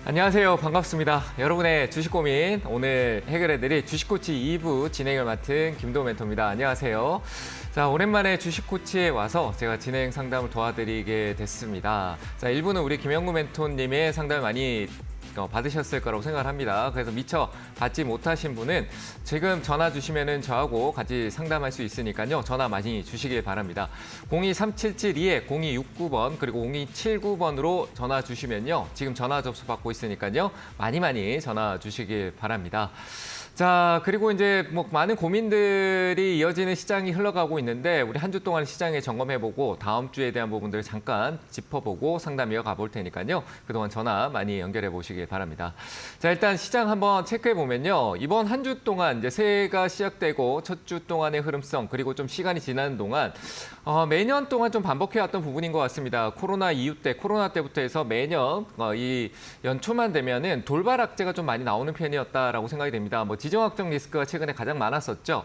안녕하세요. 반갑습니다. 여러분의 주식 고민 오늘 해결해드릴 주식코치 2부 진행을 맡은 김도우 멘토입니다. 안녕하세요. 자, 오랜만에 주식코치에 와서 제가 진행 상담을 도와드리게 됐습니다. 자, 1부는 우리 김영구 멘토님의 상담을 많이 받으셨을 거라고 생각을 합니다. 그래서 미처 받지 못하신 분은 지금 전화 주시면은 저하고 같이 상담할 수 있으니까요. 전화 많이 주시길 바랍니다. 023772-0269번 그리고 0279번으로 전화 주시면요. 지금 전화 접수 받고 있으니까요. 많이 전화 주시길 바랍니다. 자, 그리고 이제 많은 고민들이 이어지는 시장이 흘러가고 있는데 우리 한 주 동안 시장에 점검해보고 다음 주에 대한 부분들을 잠깐 짚어보고 상담 이어가 볼 테니까요. 그동안 전화 많이 연결해 보시길 바랍니다. 자, 일단 시장 한번 체크해 보면요. 이번 한 주 동안 이제 새해가 시작되고 첫 주 동안의 흐름성 그리고 좀 시간이 지나는 동안 매년 동안 좀 반복해왔던 부분인 것 같습니다. 코로나 때부터 해서 매년 이 연초만 되면은 돌발 악재가 좀 많이 나오는 편이었다라고 생각이 됩니다. 지정학적 리스크가 최근에 가장 많았었죠.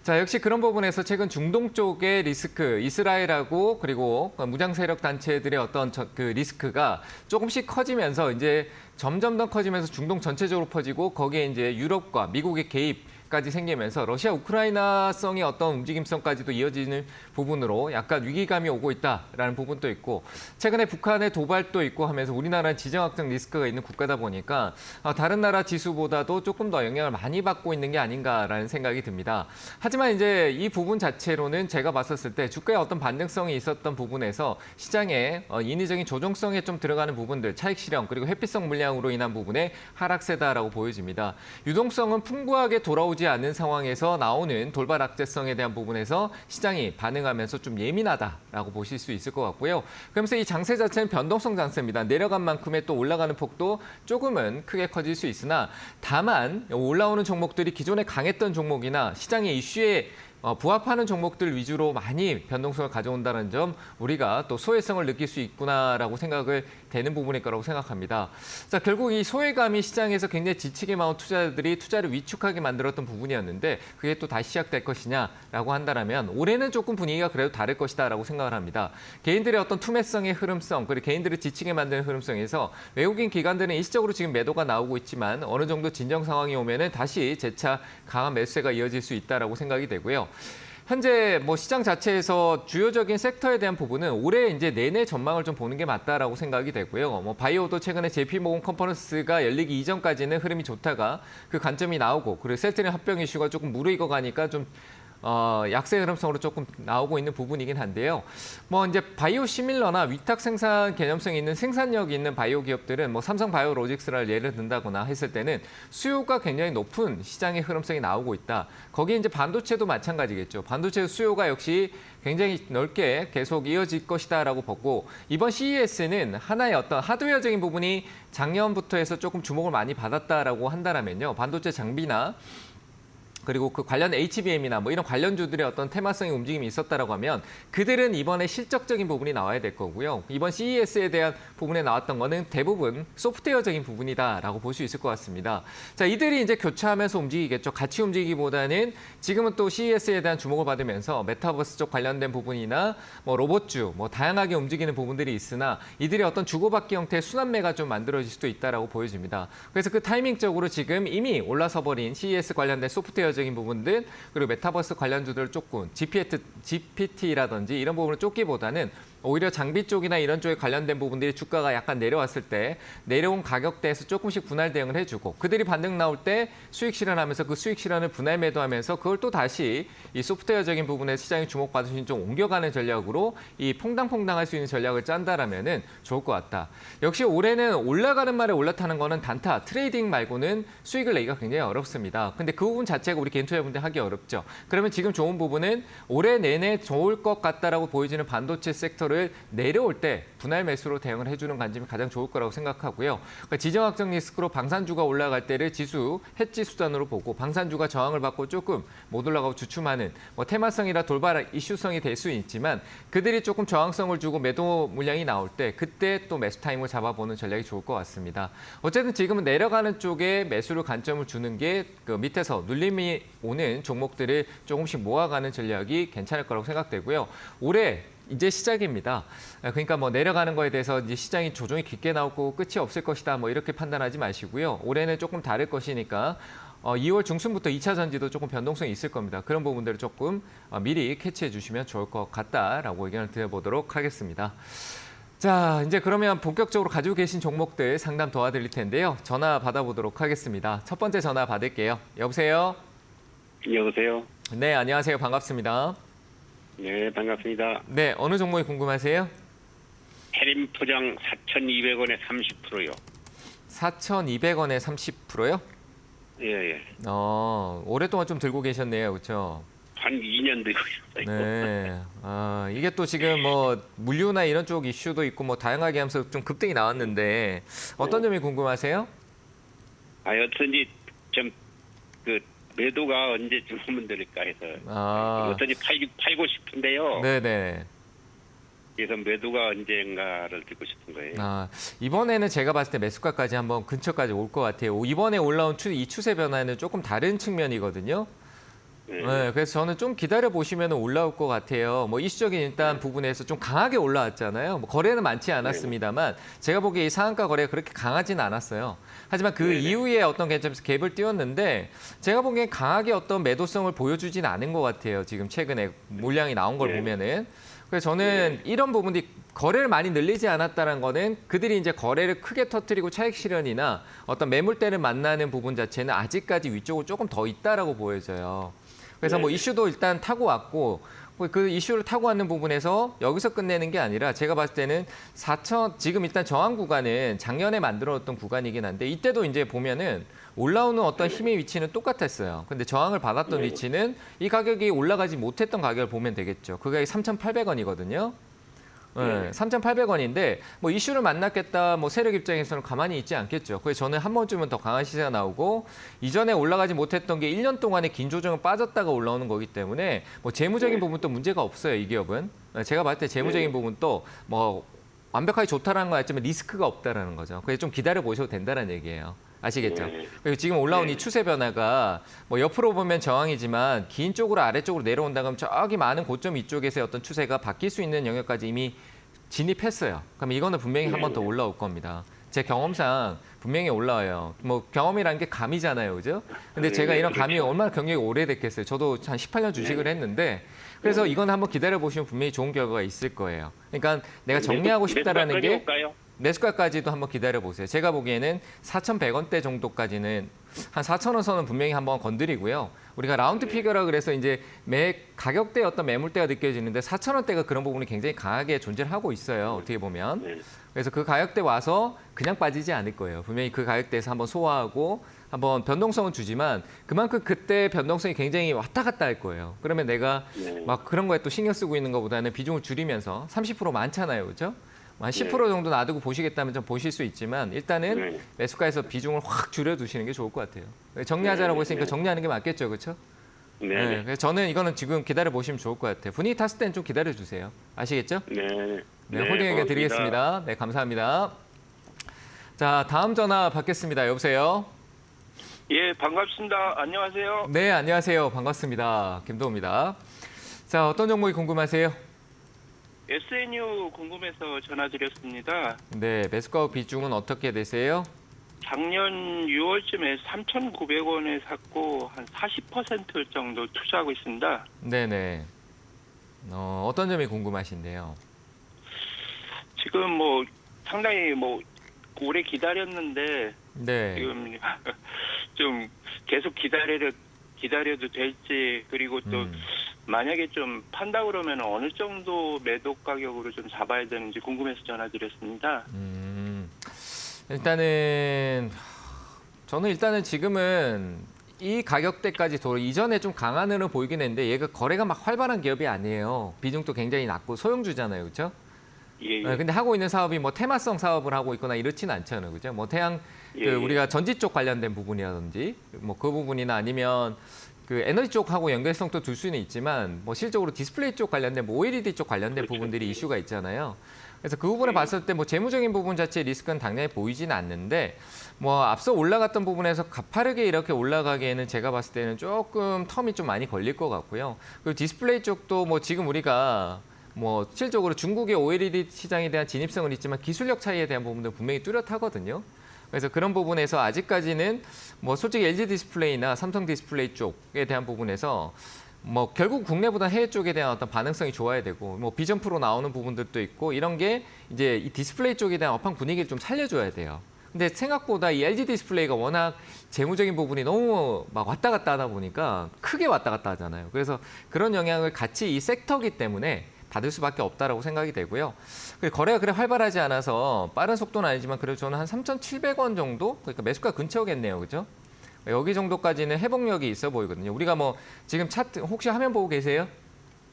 자, 역시 그런 부분에서 최근 중동 쪽의 리스크, 이스라엘하고 그리고 무장 세력 단체들의 어떤 그 리스크가 조금씩 커지면서 이제 점점 더 커지면서 중동 전체적으로 퍼지고 거기에 이제 유럽과 미국의 개입까지 생기면서 러시아 우크라이나성의 어떤 움직임성까지도 이어지는 부분으로 약간 위기감이 오고 있다라는 부분도 있고 최근에 북한의 도발도 있고 하면서 우리나라는 지정학적 리스크가 있는 국가다 보니까 다른 나라 지수보다도 조금 더 영향을 많이 받고 있는 게 아닌가라는 생각이 듭니다. 하지만 이제 이 부분 자체로는 제가 봤었을 때 주가의 어떤 반등성이 있었던 부분에서 시장의 인위적인 조정성에 좀 들어가는 부분들, 차익 실현 그리고 회피성 물량으로 인한 부분에 하락세다라고 보여집니다. 유동성은 풍부하게 돌아오지 않는 상황에서 나오는 돌발 악재성에 대한 부분에서 시장이 반응하면서 좀 예민하다라고 보실 수 있을 것 같고요. 그러면서 이 장세 자체는 변동성 장세입니다. 내려간 만큼의 또 올라가는 폭도 조금은 크게 커질 수 있으나 다만 올라오는 종목들이 기존에 강했던 종목이나 시장의 이슈에 부합하는 종목들 위주로 많이 변동성을 가져온다는 점 우리가 또 소외성을 느낄 수 있구나라고 생각을 되는 부분일 거라고 생각합니다. 자, 결국 이 소외감이 시장에서 굉장히 지치게 나온 투자자들이 투자를 위축하게 만들었던 부분이었는데 그게 또 다시 시작될 것이냐라고 한다면 올해는 조금 분위기가 그래도 다를 것이다라고 생각을 합니다. 개인들의 어떤 투매성의 흐름성 그리고 개인들을 지치게 만드는 흐름성에서 외국인 기관들은 일시적으로 지금 매도가 나오고 있지만 어느 정도 진정 상황이 오면은 다시 재차 강한 매수세가 이어질 수 있다라고 생각이 되고요. 현재 시장 자체에서 주요적인 섹터에 대한 부분은 올해 이제 내내 전망을 좀 보는 게 맞다라고 생각이 되고요. 바이오도 최근에 JP모건 컨퍼런스가 열리기 이전까지는 흐름이 좋다가 그 관점이 나오고 그리고 셀트린 합병 이슈가 조금 무르익어 가니까 좀 약세 흐름성으로 조금 나오고 있는 부분이긴 한데요. 이제 바이오 시밀러나 위탁 생산 개념성이 있는 생산력이 있는 바이오 기업들은 삼성 바이오로직스를 예를 든다거나 했을 때는 수요가 굉장히 높은 시장의 흐름성이 나오고 있다. 거기에 이제 반도체도 마찬가지겠죠. 반도체 수요가 역시 굉장히 넓게 계속 이어질 것이다라고 보고 이번 CES는 하나의 어떤 하드웨어적인 부분이 작년부터 해서 조금 주목을 많이 받았다라고 한다면요. 반도체 장비나 그리고 그 관련 HBM이나 이런 관련주들의 어떤 테마성의 움직임이 있었다라고 하면 그들은 이번에 실적적인 부분이 나와야 될 거고요. 이번 CES에 대한 부분에 나왔던 거는 대부분 소프트웨어적인 부분이다라고 볼 수 있을 것 같습니다. 자, 이들이 이제 교차하면서 움직이겠죠. 같이 움직이기보다는 지금은 또 CES에 대한 주목을 받으면서 메타버스 쪽 관련된 부분이나 로봇주, 다양하게 움직이는 부분들이 있으나 이들이 어떤 주고받기 형태의 순환매가 좀 만들어질 수도 있다라고 보여집니다. 그래서 그 타이밍적으로 지금 이미 올라서 버린 CES 관련된 소프트웨어 적인 부분들 그리고 메타버스 관련주들을 쫓고 GPT라든지 이런 부분을 쫓기보다는 오히려 장비 쪽이나 이런 쪽에 관련된 부분들이 주가가 약간 내려왔을 때 내려온 가격대에서 조금씩 분할 대응을 해주고 그들이 반등 나올 때 수익 실현하면서 그 수익 실현을 분할 매도하면서 그걸 또 다시 이 소프트웨어적인 부분에 시장이 주목받을 수 있는 좀 옮겨가는 전략으로 이 퐁당퐁당할 수 있는 전략을 짠다라면은 좋을 것 같다. 역시 올해는 올라가는 말에 올라타는 거는 단타, 트레이딩 말고는 수익을 내기가 굉장히 어렵습니다. 근데 그 부분 자체가 우리 개인 투자자분들 하기 어렵죠. 그러면 지금 좋은 부분은 올해 내내 좋을 것 같다라고 보여지는 반도체 섹터를 내려올 때 분할 매수로 대응을 해주는 관점이 가장 좋을 거라고 생각하고요. 그러니까 지정학적 리스크로 방산주가 올라갈 때를 지수, 해지 수단으로 보고 방산주가 저항을 받고 조금 못 올라가고 주춤하는 테마성이라 돌발 이슈성이 될 수 있지만 그들이 조금 저항성을 주고 매도 물량이 나올 때 그때 또 매수 타임을 잡아보는 전략이 좋을 것 같습니다. 어쨌든 지금은 내려가는 쪽에 매수를 관점을 주는 게 그 밑에서 눌림이 오는 종목들을 조금씩 모아가는 전략이 괜찮을 거라고 생각되고요. 올해 이제 시작입니다. 그러니까 뭐 내려가는 거에 대해서 이제 시장이 조정이 깊게 나오고 끝이 없을 것이다. 뭐 이렇게 판단하지 마시고요. 올해는 조금 다를 것이니까 2월 중순부터 2차 전지도 조금 변동성이 있을 겁니다. 그런 부분들을 조금 미리 캐치해 주시면 좋을 것 같다라고 의견을 드려보도록 하겠습니다. 자, 이제 그러면 본격적으로 가지고 계신 종목들 상담 도와드릴 텐데요. 전화 받아보도록 하겠습니다. 첫 번째 전화 받을게요. 여보세요? 여보세요? 네, 안녕하세요. 반갑습니다. 네, 반갑습니다. 네, 어느 종목이 궁금하세요? 해림 포장 4,200원에 30%요. 4,200원에 30%요? 예, 예. 오랫동안 좀 들고 계셨네요. 그렇죠? 한 2년 들고 있어요. 네. 이게 또 지금 뭐 물류나 이런 쪽 이슈도 있고 뭐 다양하게 하면서 좀 급등이 나왔는데 어떤 점이 궁금하세요? 어쩐지 좀 그 매도가 언제쯤 오면 될까 해서 어쩐지 팔고 싶은데요. 네네. 그래서 매도가 언젠가를 듣고 싶은 거예요. 이번에는 제가 봤을 때 매수가까지 한번 근처까지 올 것 같아요. 이번에 올라온 이 추세 변화는 조금 다른 측면이거든요. 네, 그래서 저는 좀 기다려 보시면 올라올 것 같아요. 뭐 이슈적인 일단 부분에서 좀 강하게 올라왔잖아요. 뭐 거래는 많지 않았습니다만 제가 보기에 이 상한가 거래가 그렇게 강하지는 않았어요. 하지만 그 이후에 어떤 관점에서 갭을 띄웠는데 제가 보기엔 강하게 어떤 매도성을 보여주진 않은 것 같아요. 지금 최근에 물량이 나온 걸 보면은. 그래서 저는 이런 부분들이 거래를 많이 늘리지 않았다는 거는 그들이 이제 거래를 크게 터뜨리고 차익 실현이나 어떤 매물대를 만나는 부분 자체는 아직까지 위쪽으로 조금 더 있다라고 보여져요. 그래서 뭐 이슈도 일단 타고 왔고 그 이슈를 타고 왔는 부분에서 여기서 끝내는 게 아니라 제가 봤을 때는 4천 지금 일단 저항 구간은 작년에 만들어놨던 구간이긴 한데 이때도 이제 보면은 올라오는 어떤 힘의 위치는 똑같았어요. 근데 저항을 받았던 위치는 이 가격이 올라가지 못했던 가격을 보면 되겠죠. 그 가격이 3,800원이거든요. 네, 3,800원인데 뭐 이슈를 만났겠다 뭐 세력 입장에서는 가만히 있지 않겠죠. 그래서 저는 한 번쯤은 더 강한 시세가 나오고 이전에 올라가지 못했던 게 1년 동안의 긴 조정을 빠졌다가 올라오는 거기 때문에 뭐 재무적인 부분도 문제가 없어요. 이 기업은. 제가 봤을 때 재무적인 부분도 뭐 완벽하게 좋다라는 거 같지만 리스크가 없다라는 거죠. 그래서 좀 기다려 보셔도 된다는 얘기예요. 아시겠죠? 그리고 지금 올라온 이 추세 변화가 뭐 옆으로 보면 저항이지만 긴 쪽으로 아래쪽으로 내려온다 그러면 저기 많은 고점 이쪽에서의 어떤 추세가 바뀔 수 있는 영역까지 이미 진입했어요. 그럼 이거는 분명히 한 번 더 올라올 겁니다. 제 경험상 분명히 올라와요. 뭐 경험이라는 게 감이잖아요. 그죠? 근데 제가 이런 감이 얼마나 경력이 오래됐겠어요. 저도 한 18년 주식을 했는데 그래서 이건 한번 기다려 보시면 분명히 좋은 결과가 있을 거예요. 그러니까 내가 정리하고 싶다라는 게 매수가까지도 한번 기다려 보세요. 제가 보기에는 4,100원대 정도까지는 한 4,000원 선은 분명히 한번 건드리고요. 우리가 라운드 피겨라 그래서 이제 매 가격대 어떤 매물대가 느껴지는데 4,000원대가 그런 부분이 굉장히 강하게 존재를 하고 있어요. 어떻게 보면. 그래서 그 가격대 와서 그냥 빠지지 않을 거예요. 분명히 그 가격대에서 한번 소화하고 한번 변동성은 주지만 그만큼 그때 변동성이 굉장히 왔다 갔다 할 거예요. 그러면 내가 막 그런 거에 또 신경 쓰고 있는 것보다는 비중을 줄이면서 30% 많잖아요. 그렇죠? 한 10% 정도 놔두고 보시겠다면 좀 보실 수 있지만 일단은 매수가에서 비중을 확 줄여두시는 게 좋을 것 같아요. 정리하자라고 했으니까 정리하는 게 맞겠죠. 그렇죠? 네. 그래서 저는 이거는 지금 기다려 보시면 좋을 것 같아요. 분위기 탔을 때는 좀 기다려 주세요. 아시겠죠? 네, 홀딩 의견 드리겠습니다. 네, 감사합니다. 자, 다음 전화 받겠습니다. 여보세요? 예, 반갑습니다. 안녕하세요. 네, 안녕하세요. 반갑습니다. 김도우입니다. 자, 어떤 종목이 궁금하세요? SNU 궁금해서 전화드렸습니다. 네, 매수가 비중은 어떻게 되세요? 작년 6월쯤에 3,900원에 샀고 한 40% 정도 투자하고 있습니다. 네네. 어떤 점이 궁금하신데요? 지금 뭐 상당히 뭐 오래 기다렸는데 네. 지금 좀 계속 기다려도 될지 그리고 또 만약에 좀 판다 그러면 어느 정도 매도 가격으로 좀 잡아야 되는지 궁금해서 전화드렸습니다. 저는 지금은 이 가격대까지 이전에 좀 강한 흐름 보이긴 했는데 얘가 거래가 막 활발한 기업이 아니에요. 비중도 굉장히 낮고 소형주잖아요. 그렇죠? 예. 근데 하고 있는 사업이 뭐 테마성 사업을 하고 있거나 이렇지는 않잖아요. 그죠? 뭐 우리가 전지 쪽 관련된 부분이라든지 뭐 그 부분이나 아니면 그 에너지 쪽하고 연결성도 둘 수는 있지만 뭐 실적으로 디스플레이 쪽 관련된 뭐 OLED 쪽 관련된 부분들이 이슈가 있잖아요. 그래서 그 부분을 봤을 때 뭐 재무적인 부분 자체의 리스크는 당연히 보이지는 않는데 뭐 앞서 올라갔던 부분에서 가파르게 이렇게 올라가기에는 제가 봤을 때는 조금 텀이 좀 많이 걸릴 것 같고요. 그리고 디스플레이 쪽도 뭐 지금 우리가 뭐 실질적으로 중국의 OLED 시장에 대한 진입성은 있지만 기술력 차이에 대한 부분도 분명히 뚜렷하거든요. 그래서 그런 부분에서 아직까지는 뭐 솔직히 LG 디스플레이나 삼성 디스플레이 쪽에 대한 부분에서 뭐 결국 국내보다 해외 쪽에 대한 어떤 반응성이 좋아야 되고 뭐 비전 프로 나오는 부분들도 있고 이런 게 이제 이 디스플레이 쪽에 대한 업황 분위기를 좀 살려줘야 돼요. 근데 생각보다 이 LG 디스플레이가 워낙 재무적인 부분이 너무 막 왔다 갔다 하다 보니까 크게 왔다 갔다 하잖아요. 그래서 그런 영향을 같이 이 섹터기 때문에 받을 수밖에 없다라고 생각이 되고요. 거래가 그래 활발하지 않아서 빠른 속도는 아니지만 그래도 저는 한 3,700원 정도? 그러니까 매수가 근처겠네요. 그죠? 여기 정도까지는 회복력이 있어 보이거든요. 우리가 뭐 지금 차트 혹시 화면 보고 계세요?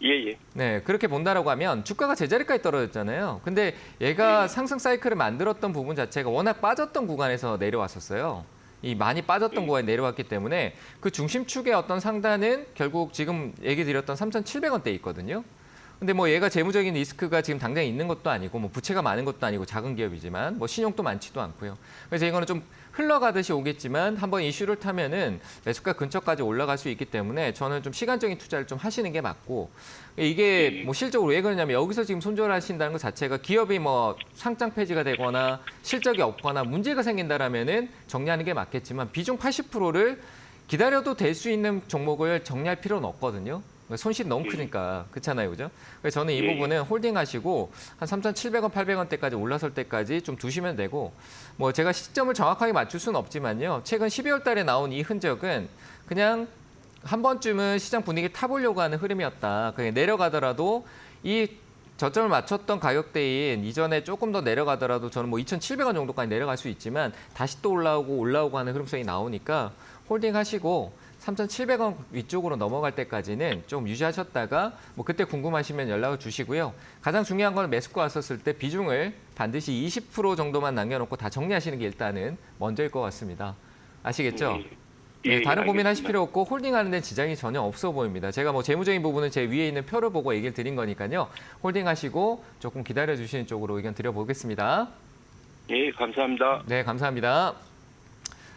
예. 네, 그렇게 본다라고 하면 주가가 제자리까지 떨어졌잖아요. 근데 얘가 상승 사이클을 만들었던 부분 자체가 워낙 빠졌던 구간에서 내려왔었어요. 이 많이 빠졌던 구간에 내려왔기 때문에 그 중심축의 어떤 상단은 결국 지금 얘기 드렸던 3,700원대에 있거든요. 근데 뭐 얘가 재무적인 리스크가 지금 당장 있는 것도 아니고 뭐 부채가 많은 것도 아니고 작은 기업이지만 뭐 신용도 많지도 않고요. 그래서 이거는 좀 흘러가듯이 오겠지만 한번 이슈를 타면은 매수가 근처까지 올라갈 수 있기 때문에 저는 좀 시간적인 투자를 좀 하시는 게 맞고 이게 뭐 실적으로 왜 그러냐면 여기서 지금 손절하신다는 것 자체가 기업이 뭐 상장 폐지가 되거나 실적이 없거나 문제가 생긴다라면은 정리하는 게 맞겠지만 비중 80%를 기다려도 될 수 있는 종목을 정리할 필요는 없거든요. 손실이 너무 크니까 그렇잖아요, 그죠? 그래서 저는 이 부분은 홀딩하시고 한 3,700원, 800원대까지 올라설 때까지 좀 두시면 되고 뭐 제가 시점을 정확하게 맞출 수는 없지만요. 최근 12월 달에 나온 이 흔적은 그냥 한 번쯤은 시장 분위기 타보려고 하는 흐름이었다. 그냥 내려가더라도 이 저점을 맞췄던 가격대인 이전에 조금 더 내려가더라도 저는 뭐 2,700원 정도까지 내려갈 수 있지만 다시 또 올라오고 하는 흐름성이 나오니까 홀딩하시고 3,700원 위쪽으로 넘어갈 때까지는 좀 유지하셨다가 뭐 그때 궁금하시면 연락을 주시고요. 가장 중요한 건 매수가 왔었을 때 비중을 반드시 20% 정도만 남겨놓고 다 정리하시는 게 일단은 먼저일 것 같습니다. 아시겠죠? 네, 다른 고민하실 필요 없고 홀딩하는 데 지장이 전혀 없어 보입니다. 제가 뭐 재무적인 부분은 제 위에 있는 표를 보고 얘기를 드린 거니까요. 홀딩하시고 조금 기다려주시는 쪽으로 의견 드려보겠습니다. 예, 감사합니다. 네, 감사합니다.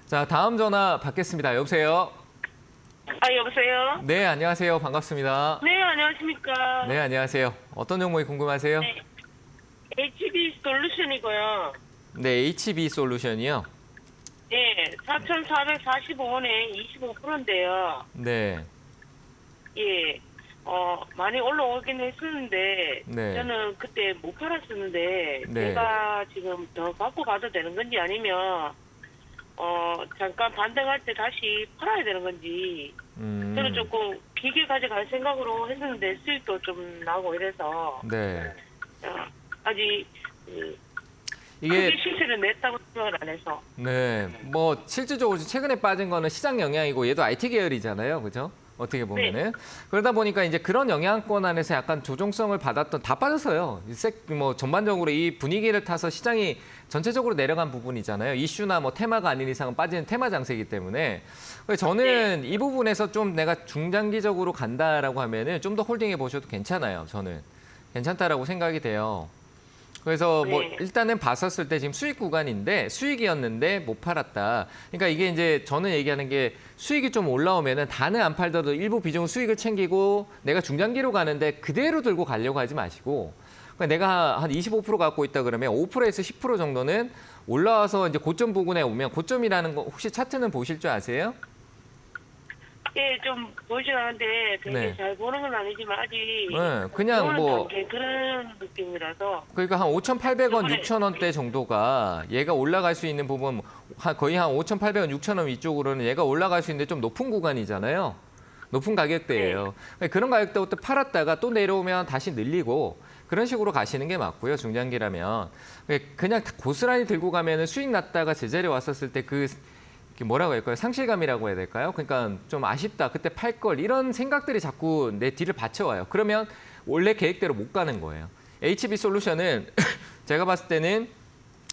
자, 다음 전화 받겠습니다. 여보세요? 여보세요? 네, 안녕하세요. 반갑습니다. 네, 안녕하십니까? 네, 안녕하세요. 어떤 종목이 궁금하세요? 네. HB 솔루션이고요. 네, HB 솔루션이요. 네, 4,445원에 25%인데요. 네, 예, 많이 올라오긴 했었는데, 네. 저는 그때 못 팔았었는데, 네. 제가 지금 더 갖고 가도 되는 건지 아니면, 잠깐 반등할 때 다시 팔아야 되는 건지, 저는 조금 길게 가져갈 생각으로 했었는데, 수익도 좀 나고 이래서, 네. 아직, 이게 크게 실수를 냈다고 생각을 안 해서. 네, 뭐 실질적으로 최근에 빠진 거는 시장 영향이고 얘도 IT 계열이잖아요, 그죠? 어떻게 보면은 그러다 보니까 이제 그런 영향권 안에서 약간 조정성을 받았던 다 빠졌어요. 뭐 전반적으로 이 분위기를 타서 시장이 전체적으로 내려간 부분이잖아요. 이슈나 뭐 테마가 아닌 이상은 빠지는 테마 장세이기 때문에 그래서 저는 이 부분에서 좀 내가 중장기적으로 간다라고 하면은 좀 더 홀딩해 보셔도 괜찮아요. 저는 괜찮다라고 생각이 돼요. 그래서 뭐 네. 일단은 봤었을 때 지금 수익 구간인데 수익이었는데 못 팔았다. 그러니까 이게 이제 저는 얘기하는 게 수익이 좀 올라오면은 다는 안 팔더라도 일부 비중 수익을 챙기고 내가 중장기로 가는데 그대로 들고 가려고 하지 마시고 그러니까 내가 한 25% 갖고 있다 그러면 5%에서 10% 정도는 올라와서 이제 고점 부근에 오면 고점이라는 거 혹시 차트는 보실 줄 아세요? 예, 좀 보이진 않는데 되게 네. 잘 보는 건 아니지만 아직 네, 그냥 보는 뭐 단계 그런 느낌이라서 그러니까 한 5,800원, 6,000원대 정도가 얘가 올라갈 수 있는 부분 거의 한 5,800원, 6,000원 위쪽으로는 얘가 올라갈 수 있는데 좀 높은 구간이잖아요. 높은 가격대예요. 그런 가격대부터 팔았다가 또 내려오면 다시 늘리고 그런 식으로 가시는 게 맞고요. 중장기라면. 그냥 고스란히 들고 가면은 수익 났다가 제자리 왔었을 때 그 뭐라고 할까요? 상실감이라고 해야 될까요? 그러니까 좀 아쉽다. 그때 팔 걸 이런 생각들이 자꾸 내 뒤를 받쳐와요. 그러면 원래 계획대로 못 가는 거예요. HB 솔루션은 제가 봤을 때는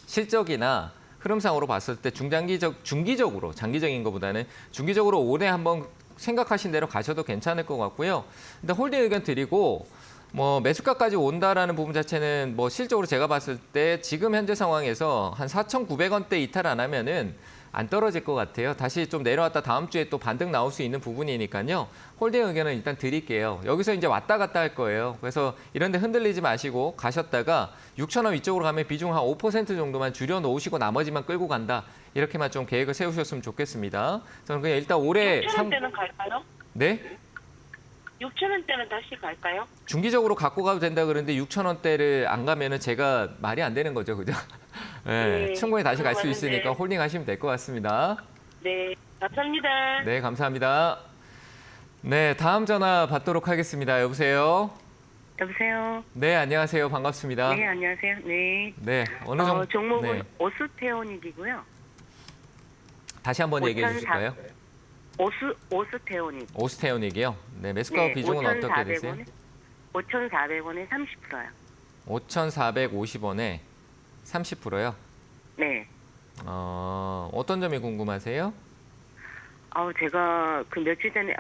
실적이나 흐름상으로 봤을 때 중기적으로 장기적인 것보다는 중기적으로 올해 한번 생각하신 대로 가셔도 괜찮을 것 같고요. 일단 홀딩 의견 드리고 뭐 매수가까지 온다라는 부분 자체는 뭐 실적으로 제가 봤을 때 지금 현재 상황에서 한 4,900원대 이탈 안 하면은 안 떨어질 것 같아요. 다시 좀 내려왔다 다음 주에 또 반등 나올 수 있는 부분이니까요. 홀딩 의견은 일단 드릴게요. 여기서 이제 왔다 갔다 할 거예요. 그래서 이런 데 흔들리지 마시고 가셨다가 6,000원 위쪽으로 가면 비중 한 5% 정도만 줄여놓으시고 나머지만 끌고 간다. 이렇게만 좀 계획을 세우셨으면 좋겠습니다. 저는 그냥 일단 올해 6,000원대는 갈까요? 네? 6,000원대는 다시 갈까요? 중기적으로 갖고 가도 된다 그러는데 6,000원대를 안 가면은 제가 말이 안 되는 거죠, 그죠? 네, 네, 충분히 다시 갈 수 그거 있으니까 맞는데. 홀딩 하시면 될 것 같습니다. 네, 감사합니다. 네, 감사합니다. 네, 다음 전화 받도록 하겠습니다. 여보세요? 여보세요. 네, 안녕하세요. 반갑습니다. 네, 안녕하세요. 네. 네, 어느 정도? 종목은 네, 오스테오닉이고요. 다시 한번 얘기해 5,400 주실까요? 오스테오닉. 오스테오닉이요. 네, 매수가 비중은 어떻게 되세요? 5,400원에 30%요. 5,450원에 30%요. 네. 어떤 점이 궁금하세요? 제가 그 며칠 전에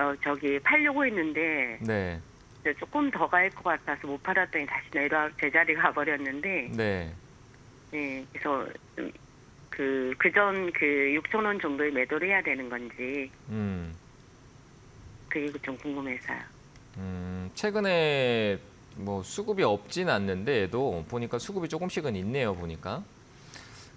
팔려고 했는데 네, 이제 조금 더 갈 것 같아서 못 팔았더니 다시 내려 제자리 가버렸는데, 네. 네. 그래서 그전 6,000원 정도에 매도를 해야 되는 건지 그게 좀 궁금해서요. 최근에 뭐 수급이 없진 않는데 얘도 보니까 수급이 조금씩은 있네요, 보니까.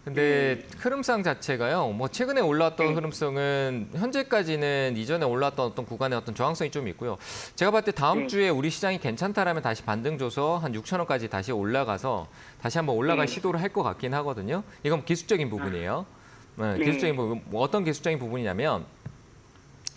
근데 흐름상 자체가요. 뭐 최근에 올라왔던 흐름성은 현재까지는 이전에 올라왔던 어떤 구간의 어떤 저항성이 좀 있고요. 제가 봤을 때 다음 주에 우리 시장이 괜찮다라면 다시 반등 줘서 한 6,000원까지 다시 올라가서 다시 한번 올라갈 시도를 할 것 같긴 하거든요. 이건 기술적인 부분이에요. 네, 기술적인 부분. 뭐 어떤 기술적인 부분이냐면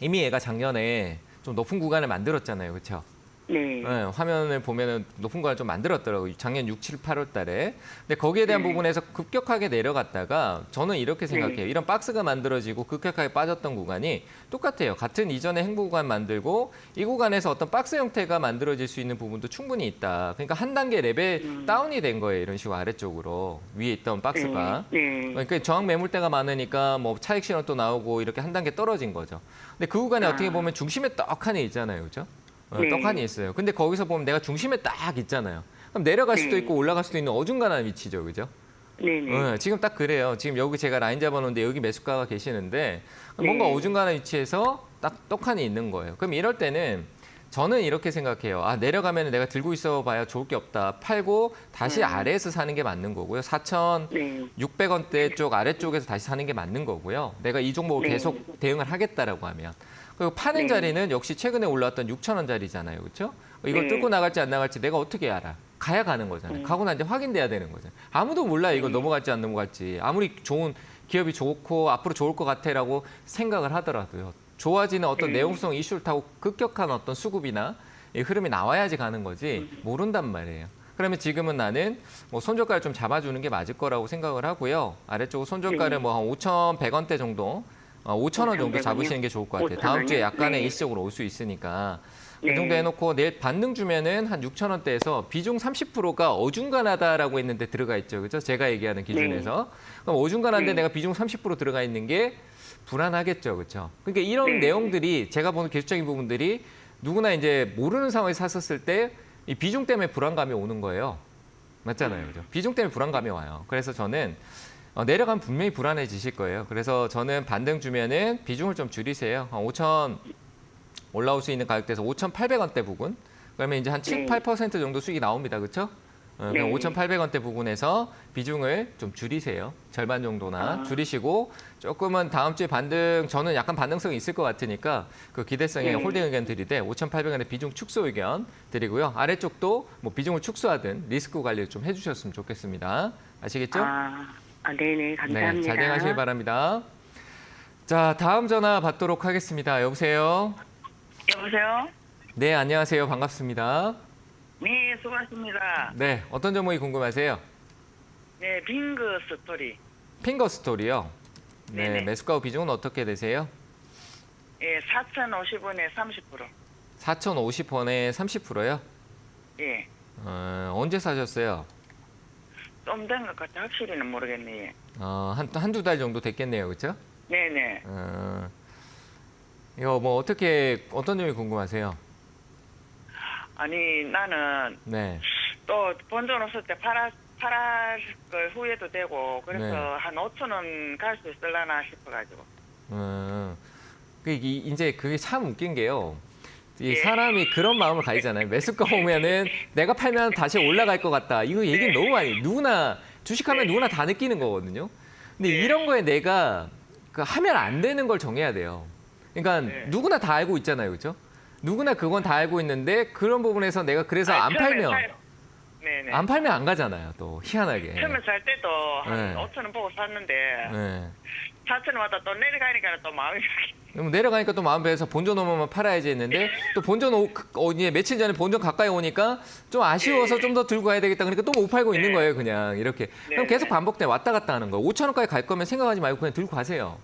이미 얘가 작년에 좀 높은 구간을 만들었잖아요. 그렇죠? 네. 네, 화면을 보면은 높은 걸 좀 만들었더라고요. 작년 6, 7, 8월 달에. 근데 거기에 대한 부분에서 급격하게 내려갔다가 저는 이렇게 생각해요. 이런 박스가 만들어지고 급격하게 빠졌던 구간이 똑같아요. 같은 이전의 행보 구간 만들고 이 구간에서 어떤 박스 형태가 만들어질 수 있는 부분도 충분히 있다. 그러니까 한 단계 레벨 다운이 된 거예요. 이런 식으로 아래쪽으로. 위에 있던 박스가. 네. 그러니까 저항 매물대가 많으니까 뭐 차익 신호도 나오고 이렇게 한 단계 떨어진 거죠. 근데 그 구간에 어떻게 보면 중심에 떡하니 있잖아요. 그렇죠? 네. 떡하니 있어요. 근데 거기서 보면 내가 중심에 딱 있잖아요. 그럼 내려갈 수도 있고 올라갈 수도 있는 어중간한 위치죠. 그죠? 네네. 지금 딱 그래요. 지금 여기 제가 라인 잡아놓은데 여기 매수가가 계시는데 뭔가 어중간한 위치에서 딱 떡하니 있는 거예요. 그럼 이럴 때는 저는 이렇게 생각해요. 내려가면 내가 들고 있어 봐야 좋을 게 없다. 팔고 다시 아래에서 사는 게 맞는 거고요. 4,600원대 쪽 아래쪽에서 다시 사는 게 맞는 거고요. 내가 이 종목을 계속 대응을 하겠다라고 하면. 그리고 파는 자리는 역시 최근에 올라왔던 6,000원짜리잖아요. 그렇죠? 이걸 뚫고 나갈지 안 나갈지 내가 어떻게 알아? 가야 가는 거잖아요. 가고 난 이제 확인돼야 되는 거잖아요. 아무도 몰라 이걸 넘어갈지 안 넘어갈지. 아무리 좋은 기업이 좋고 앞으로 좋을 것 같아라고 생각을 하더라도요. 좋아지는 어떤 내용성 이슈를 타고 급격한 어떤 수급이나 이 흐름이 나와야지 가는 거지 모른단 말이에요. 그러면 지금은 나는 뭐 손절가를 좀 잡아주는 게 맞을 거라고 생각을 하고요. 아래쪽 손절가를 뭐 한 5,100원대 정도 5,000원 정도 잡으시는 게 좋을 것 같아요. 다음 주에 약간의 일시적으로 올 수 있으니까. 그 정도 해놓고 내일 반등 주면은 한 6,000원대에서 비중 30%가 어중간하다라고 했는데 들어가 있죠. 그렇죠? 제가 얘기하는 기준에서. 그럼 어중간한데 내가 비중 30% 들어가 있는 게 불안하겠죠. 그렇죠? 그러니까 이런 내용들이 제가 보는 기술적인 부분들이 누구나 이제 모르는 상황에서 샀었을 때 이 비중 때문에 불안감이 오는 거예요. 맞잖아요. 그죠? 비중 때문에 불안감이 와요. 그래서 저는 내려가면 분명히 불안해지실 거예요. 그래서 저는 반등 주면은 비중을 좀 줄이세요. 5,000 올라올 수 있는 가격대에서 5,800원대 부근. 그러면 이제 한 7, 8% 정도 수익이 나옵니다. 그렇죠? 그럼 5,800원대 부분에서 비중을 좀 줄이세요. 절반 정도나 줄이시고 조금은 다음 주에 반등, 저는 약간 반등성이 있을 것 같으니까 그 기대성에 홀딩 의견 드리되 5,800원의 비중 축소 의견 드리고요. 아래쪽도 뭐 비중을 축소하든 리스크 관리를 좀 해주셨으면 좋겠습니다. 아시겠죠? 네네. 감사합니다. 네, 잘 대응하시기 바랍니다. 자, 다음 전화 받도록 하겠습니다. 여보세요? 여보세요? 네, 안녕하세요. 반갑습니다. 네, 수고하십니다. 네, 어떤 종목이 궁금하세요? 네, 빙그 스토리. 핑거 스토리요. 네, 네네. 매수가 비중은 어떻게 되세요? 예, 4,050원에 30%. 4,050원에 30%요? 예, 언제 사셨어요? 좀 된 것 같아. 확실히는 모르겠네. 한두 달 정도 됐겠네요. 그렇죠? 네네. 이거 뭐 어떤 점이 궁금하세요? 아니, 나는 네. 또 본전 없을 때 팔아 걸 후회도 되고 그래서 네. 한 5천 원 갈 수 있을라나 싶어가지고. 이제 그게 참 웃긴 게요. 이 예. 사람이 그런 마음을 가지잖아요. 매수가 오면은 내가 팔면 다시 올라갈 것 같다. 이거 얘기는 너무 많이 누구나 주식하면 누구나 다 느끼는 거거든요. 근데 이런 거에 내가 하면 안 되는 걸 정해야 돼요. 그러니까 누구나 다 알고 있잖아요, 그렇죠? 누구나 그건 다 알고 있는데 그런 부분에서 내가 그래서 안 팔면 네네. 안 팔면 안 가잖아요. 또 희한하게. 처음에 살 때도 한 네. 5천 원 보고 샀는데 네. 4천 원 왔다 또 내려가니까 또 마음이 그럼 내려가니까 또 마음 배해서 본전 오면 팔아야지 했는데 또 본전 이제 며칠 전에 본전 가까이 오니까 좀 아쉬워서 좀 더 들고 가야 되겠다. 그러니까 또 못 팔고 있는 거예요, 그냥 이렇게. 그럼 계속 반복돼 왔다 갔다 하는 거예요. 5천 원까지 갈 거면 생각하지 말고 그냥 들고 가세요.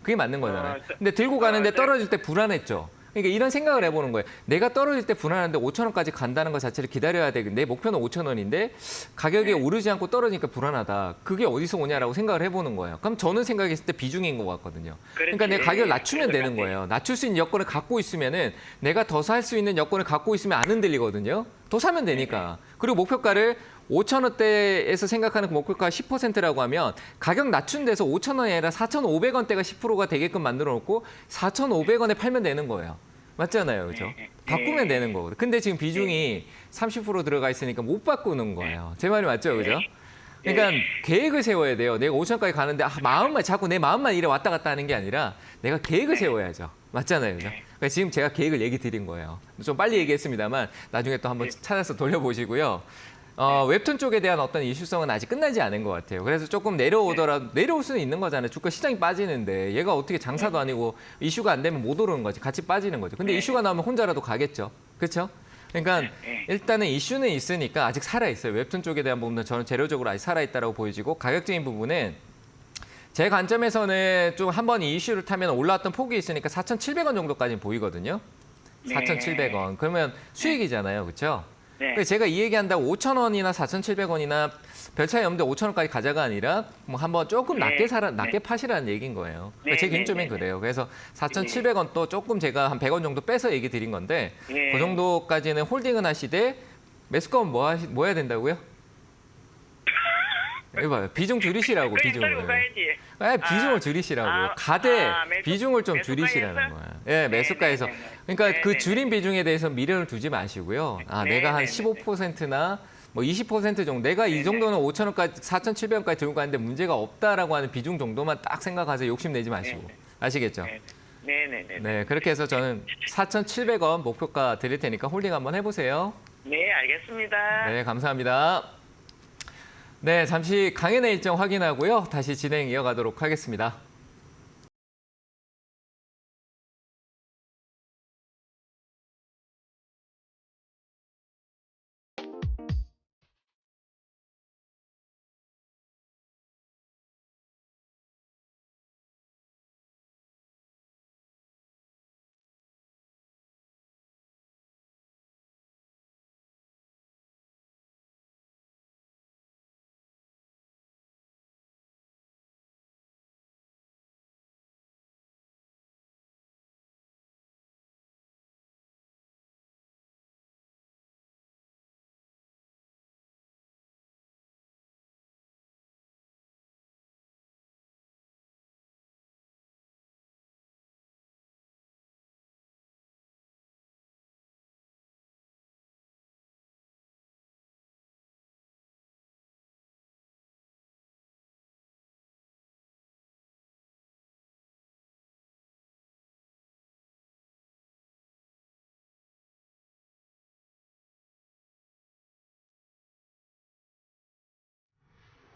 그게 맞는 거잖아요. 근데 들고 가는데 떨어질 때 불안했죠. 그러니까 이런 생각을 해보는 거예요. 내가 떨어질 때 불안한데 5천 원까지 간다는 것 자체를 기다려야 돼. 내 목표는 5천 원인데 가격이 오르지 않고 떨어지니까 불안하다. 그게 어디서 오냐라고 생각을 해보는 거예요. 그럼 저는 생각했을 때 비중인 것 같거든요. 그러니까 내 가격을 낮추면 되는 거예요. 낮출 수 있는 여건을 갖고 있으면은 내가 더 살 수 있는 여건을 갖고 있으면 안 흔들리거든요. 더 사면 되니까. 그리고 목표가를 5천 원대에서 생각하는 그 목표가 10%라고 하면 가격 낮춘 데서 5천 원이 아니라 4,500원대가 10%가 되게끔 만들어 놓고 4,500원에 팔면 되는 거예요. 맞잖아요. 그렇죠? 바꾸면 되는 거거든요. 근데 지금 비중이 30% 들어가 있으니까 못 바꾸는 거예요. 제 말이 맞죠? 그죠? 그러니까 계획을 세워야 돼요. 내가 5천까지 가는데 마음만 자꾸 내 마음만 이래 왔다 갔다 하는 게 아니라 내가 계획을 세워야죠. 맞잖아요. 그죠? 그러니까 지금 제가 계획을 얘기 드린 거예요. 좀 빨리 얘기했습니다만 나중에 또 한번 찾아서 돌려보시고요. 웹툰 쪽에 대한 어떤 이슈성은 아직 끝나지 않은 것 같아요. 그래서 조금 내려오더라도 내려올 수는 있는 거잖아요. 주가 시장이 빠지는데 얘가 어떻게 장사도 아니고 이슈가 안 되면 못 오르는 거지. 같이 빠지는 거죠. 근데 이슈가 나오면 혼자라도 가겠죠. 그렇죠? 그러니까 일단은 이슈는 있으니까 아직 살아있어요. 웹툰 쪽에 대한 부분은 저는 재료적으로 아직 살아있다고 보여지고 가격적인 부분은 제 관점에서는 좀 한번 이 이슈를 타면 올라왔던 폭이 있으니까 4,700원 정도까지는 보이거든요. 4,700원. 그러면 수익이잖아요. 그렇죠? 네. 제가 이 얘기한다고 5,000원이나 4,700원이나 별 차이 없는데 5,000원까지 가자가 아니라 뭐 한번 조금 낮게 파시라는 얘기인 거예요. 그러니까 제 개인점은 그래요. 그래서 4,700원 또 조금 제가 한 100원 정도 빼서 얘기 드린 건데 그 정도까지는 홀딩은 하시되 매수가는 뭐 해야 된다고요? 이거 봐요. 비중 줄이시라고 비중을. 비중을 줄이시라고. 비중을 좀 줄이시라는 거예요. 예, 매수가에서. 그러니까 그 줄인 비중에 대해서 미련을 두지 마시고요. 내가 한 15%나 뭐 20% 정도, 내가 이 정도는 5,000원까지, 4,700원까지 들고 가는데 문제가 없다라고 하는 비중 정도만 딱 생각하세요. 욕심내지 마시고. 아시겠죠? 네, 그렇게 해서 저는 4,700원 목표가 드릴 테니까 홀딩 한번 해보세요. 네, 알겠습니다. 네, 감사합니다. 네, 잠시 강연회 일정 확인하고요. 다시 진행 이어가도록 하겠습니다.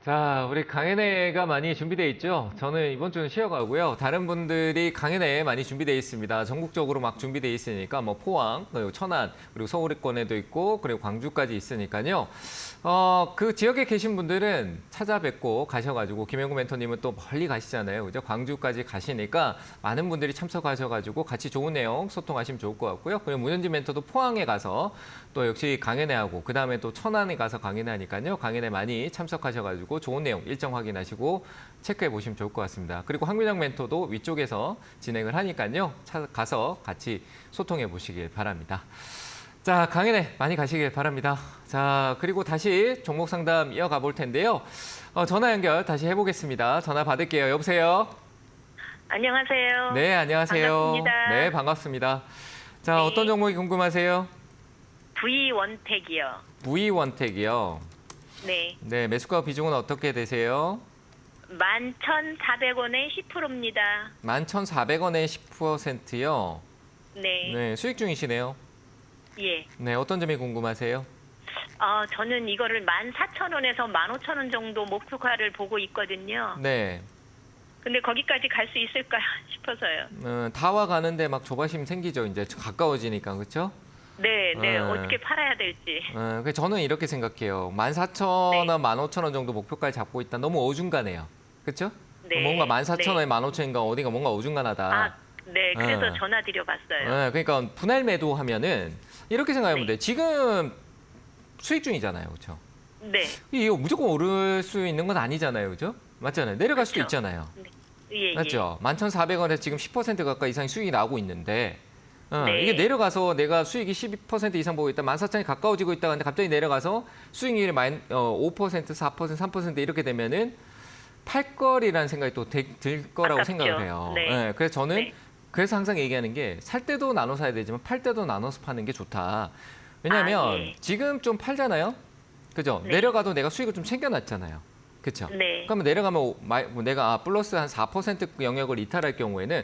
자, 우리 강연회가 많이 준비되어 있죠? 저는 이번 주는 쉬어가고요. 다른 분들이 강연회 많이 준비되어 있습니다. 전국적으로 막 준비되어 있으니까 뭐 포항, 그리고 천안, 그리고 서울권에도 있고, 그리고 광주까지 있으니까요. 그 지역에 계신 분들은 찾아뵙고 가셔가지고 김영구 멘토님은 또 멀리 가시잖아요. 그죠? 광주까지 가시니까 많은 분들이 참석하셔가지고 같이 좋은 내용 소통하시면 좋을 것 같고요. 그리고 문현진 멘토도 포항에 가서 또 역시 강연회하고 그 다음에 또 천안에 가서 강연회하니까요. 강연회 많이 참석하셔가지고 좋은 내용 일정 확인하시고 체크해 보시면 좋을 것 같습니다. 그리고 황민영 멘토도 위쪽에서 진행을 하니까요. 가서 같이 소통해 보시길 바랍니다. 자, 강연에 많이 가시길 바랍니다. 자, 그리고 다시 종목 상담 이어가 볼 텐데요. 전화 연결 다시 해보겠습니다. 전화 받을게요. 여보세요? 안녕하세요. 네, 안녕하세요. 반갑습니다. 네, 반갑습니다. 자, 네. 어떤 종목이 궁금하세요? V원택이요. V원택이요. 네. 네, 매수가 비중은 어떻게 되세요? 11,400원에 10%입니다. 11,400원에 10%요. 네. 네, 수익 중이시네요. 예. 네, 어떤 점이 궁금하세요? 저는 이거를 14,000원에서 15,000원 정도 목표가를 보고 있거든요. 네, 근데 거기까지 갈 수 있을까 싶어서요. 다와 가는데 막 조바심 생기죠. 이제 가까워지니까, 그렇죠? 네, 네. 어떻게 팔아야 될지. 그래서 저는 이렇게 생각해요. 14,000원, 15,000원 정도 목표가를 잡고 있다. 너무 어중간해요. 그렇죠? 네. 뭔가 14,000원에 15,000원인가 어디가 뭔가 어중간하다. 네. 그래서 전화 드려봤어요. 그러니까 분할 매도하면은 이렇게 생각하면 네. 돼요. 지금 수익 중이잖아요. 그렇죠? 네. 이거 무조건 오를 수 있는 건 아니잖아요. 그죠? 맞잖아요. 내려갈 수도 그렇죠. 있잖아요. 예, 맞죠? 11,400원에 지금 10% 가까이 이상 수익이 나오고 있는데 네. 이게 내려가서 내가 수익이 12% 이상 보고 있다. 14,000이 가까워지고 있다. 근데 갑자기 내려가서 수익률이 5%, 4%, 3% 이렇게 되면은 팔 거리라는 생각이 또 들 거라고 아깝죠. 생각을 해요. 네. 그래서 저는 네. 그래서 항상 얘기하는 게 살 때도 나눠 사야 되지만 팔 때도 나눠서 파는 게 좋다. 왜냐하면 예. 지금 좀 팔잖아요. 그죠? 네. 내려가도 내가 수익을 좀 챙겨놨잖아요. 그렇죠? 네. 그러면 내려가면 내가 플러스 한 4% 영역을 이탈할 경우에는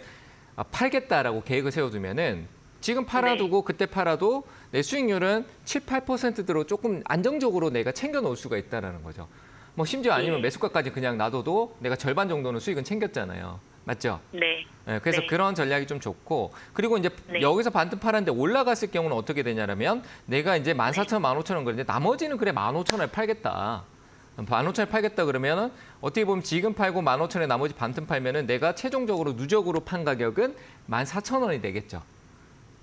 팔겠다라고 계획을 세워두면은 지금 팔아두고 그때 팔아도 내 수익률은 7, 8%대로 조금 안정적으로 내가 챙겨놓을 수가 있다라는 거죠. 뭐 심지어 아니면 네. 매수가까지 그냥 놔둬도 내가 절반 정도는 수익은 챙겼잖아요. 맞죠? 네. 그래서 네. 그런 전략이 좀 좋고 그리고 이제 네. 여기서 반등 팔았는데 올라갔을 경우는 어떻게 되냐면 내가 이제 14,000원, 15,000원 그런데 나머지는 그래 15,000원에 팔겠다. 15,000원에 팔겠다 그러면은 어떻게 보면 지금 팔고 15,000원에 나머지 반틈 팔면은 내가 최종적으로 누적으로 판 가격은 14,000원이 되겠죠.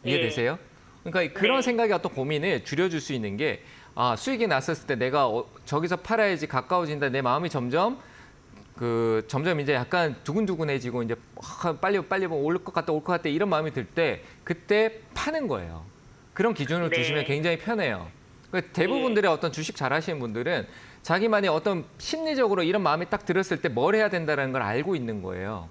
이해되세요? 그러니까 그런 네. 생각의 어떤 고민을 줄여줄 수 있는 게 수익이 났었을 때 내가 저기서 팔아야지 가까워진다. 내 마음이 점점 이제 약간 두근두근해지고 이제 빨리 올 것 같다 이런 마음이 들 때 그때 파는 거예요. 그런 기준을 네. 두시면 굉장히 편해요. 그러니까 대부분들의 어떤 주식 잘하시는 분들은 자기만의 어떤 심리적으로 이런 마음이 딱 들었을 때 뭘 해야 된다는 걸 알고 있는 거예요.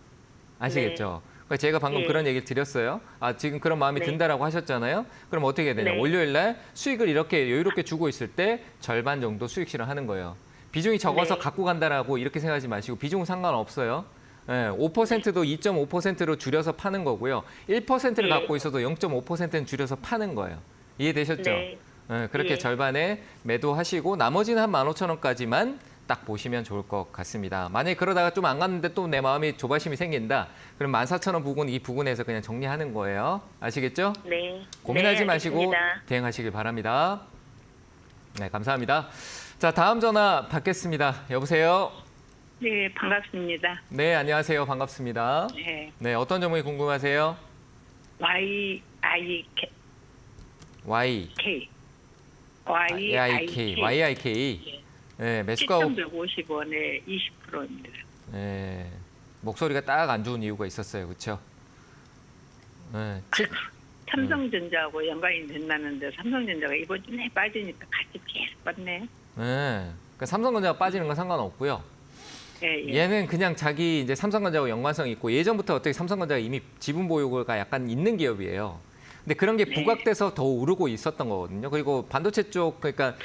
아시겠죠? 그러니까 제가 방금 네. 그런 얘기를 드렸어요. 지금 그런 마음이 네. 든다라고 하셨잖아요. 그럼 어떻게 해야 되냐? 네. 월요일 날 수익을 이렇게 여유롭게 주고 있을 때 절반 정도 수익 실현하는 거예요. 비중이 적어서 네. 갖고 간다라고 이렇게 생각하지 마시고 비중은 상관없어요. 5%도 2.5%로 줄여서 파는 거고요. 1%를 네. 갖고 있어도 0.5%는 줄여서 파는 거예요. 이해되셨죠? 네. 그렇게 예. 절반에 매도하시고 나머지는 한 15,000원까지만 딱 보시면 좋을 것 같습니다. 만약에 그러다가 좀 안 갔는데 또 내 마음이 조바심이 생긴다. 그럼 14,000원 부근 이 부근에서 그냥 정리하는 거예요. 아시겠죠? 네. 고민하지 네, 마시고 알겠습니다. 대응하시길 바랍니다. 네, 감사합니다. 자, 다음 전화 받겠습니다. 여보세요? 네, 반갑습니다. 네, 안녕하세요. 반갑습니다. 네, 네, 어떤 점이 궁금하세요? YIK, Y, YIK, YIK. 네, 매수가 7,150원에 20%입니다. 네, 목소리가 딱 안 좋은 이유가 있었어요. 그렇죠? 네, 삼성전자하고 연관이 된다는데 삼성전자가 이번 주에 빠지니까 같이 계속 빠네. 네. 그러니까 삼성전자가 빠지는 건 상관없고요. 예, 예. 얘는 그냥 자기 이제 삼성전자하고 연관성이 있고 예전부터 어떻게 삼성전자가 이미 지분 보유가 약간 있는 기업이에요. 근데 그런 게 네. 부각돼서 더 오르고 있었던 거거든요. 그리고 반도체 쪽 그러니까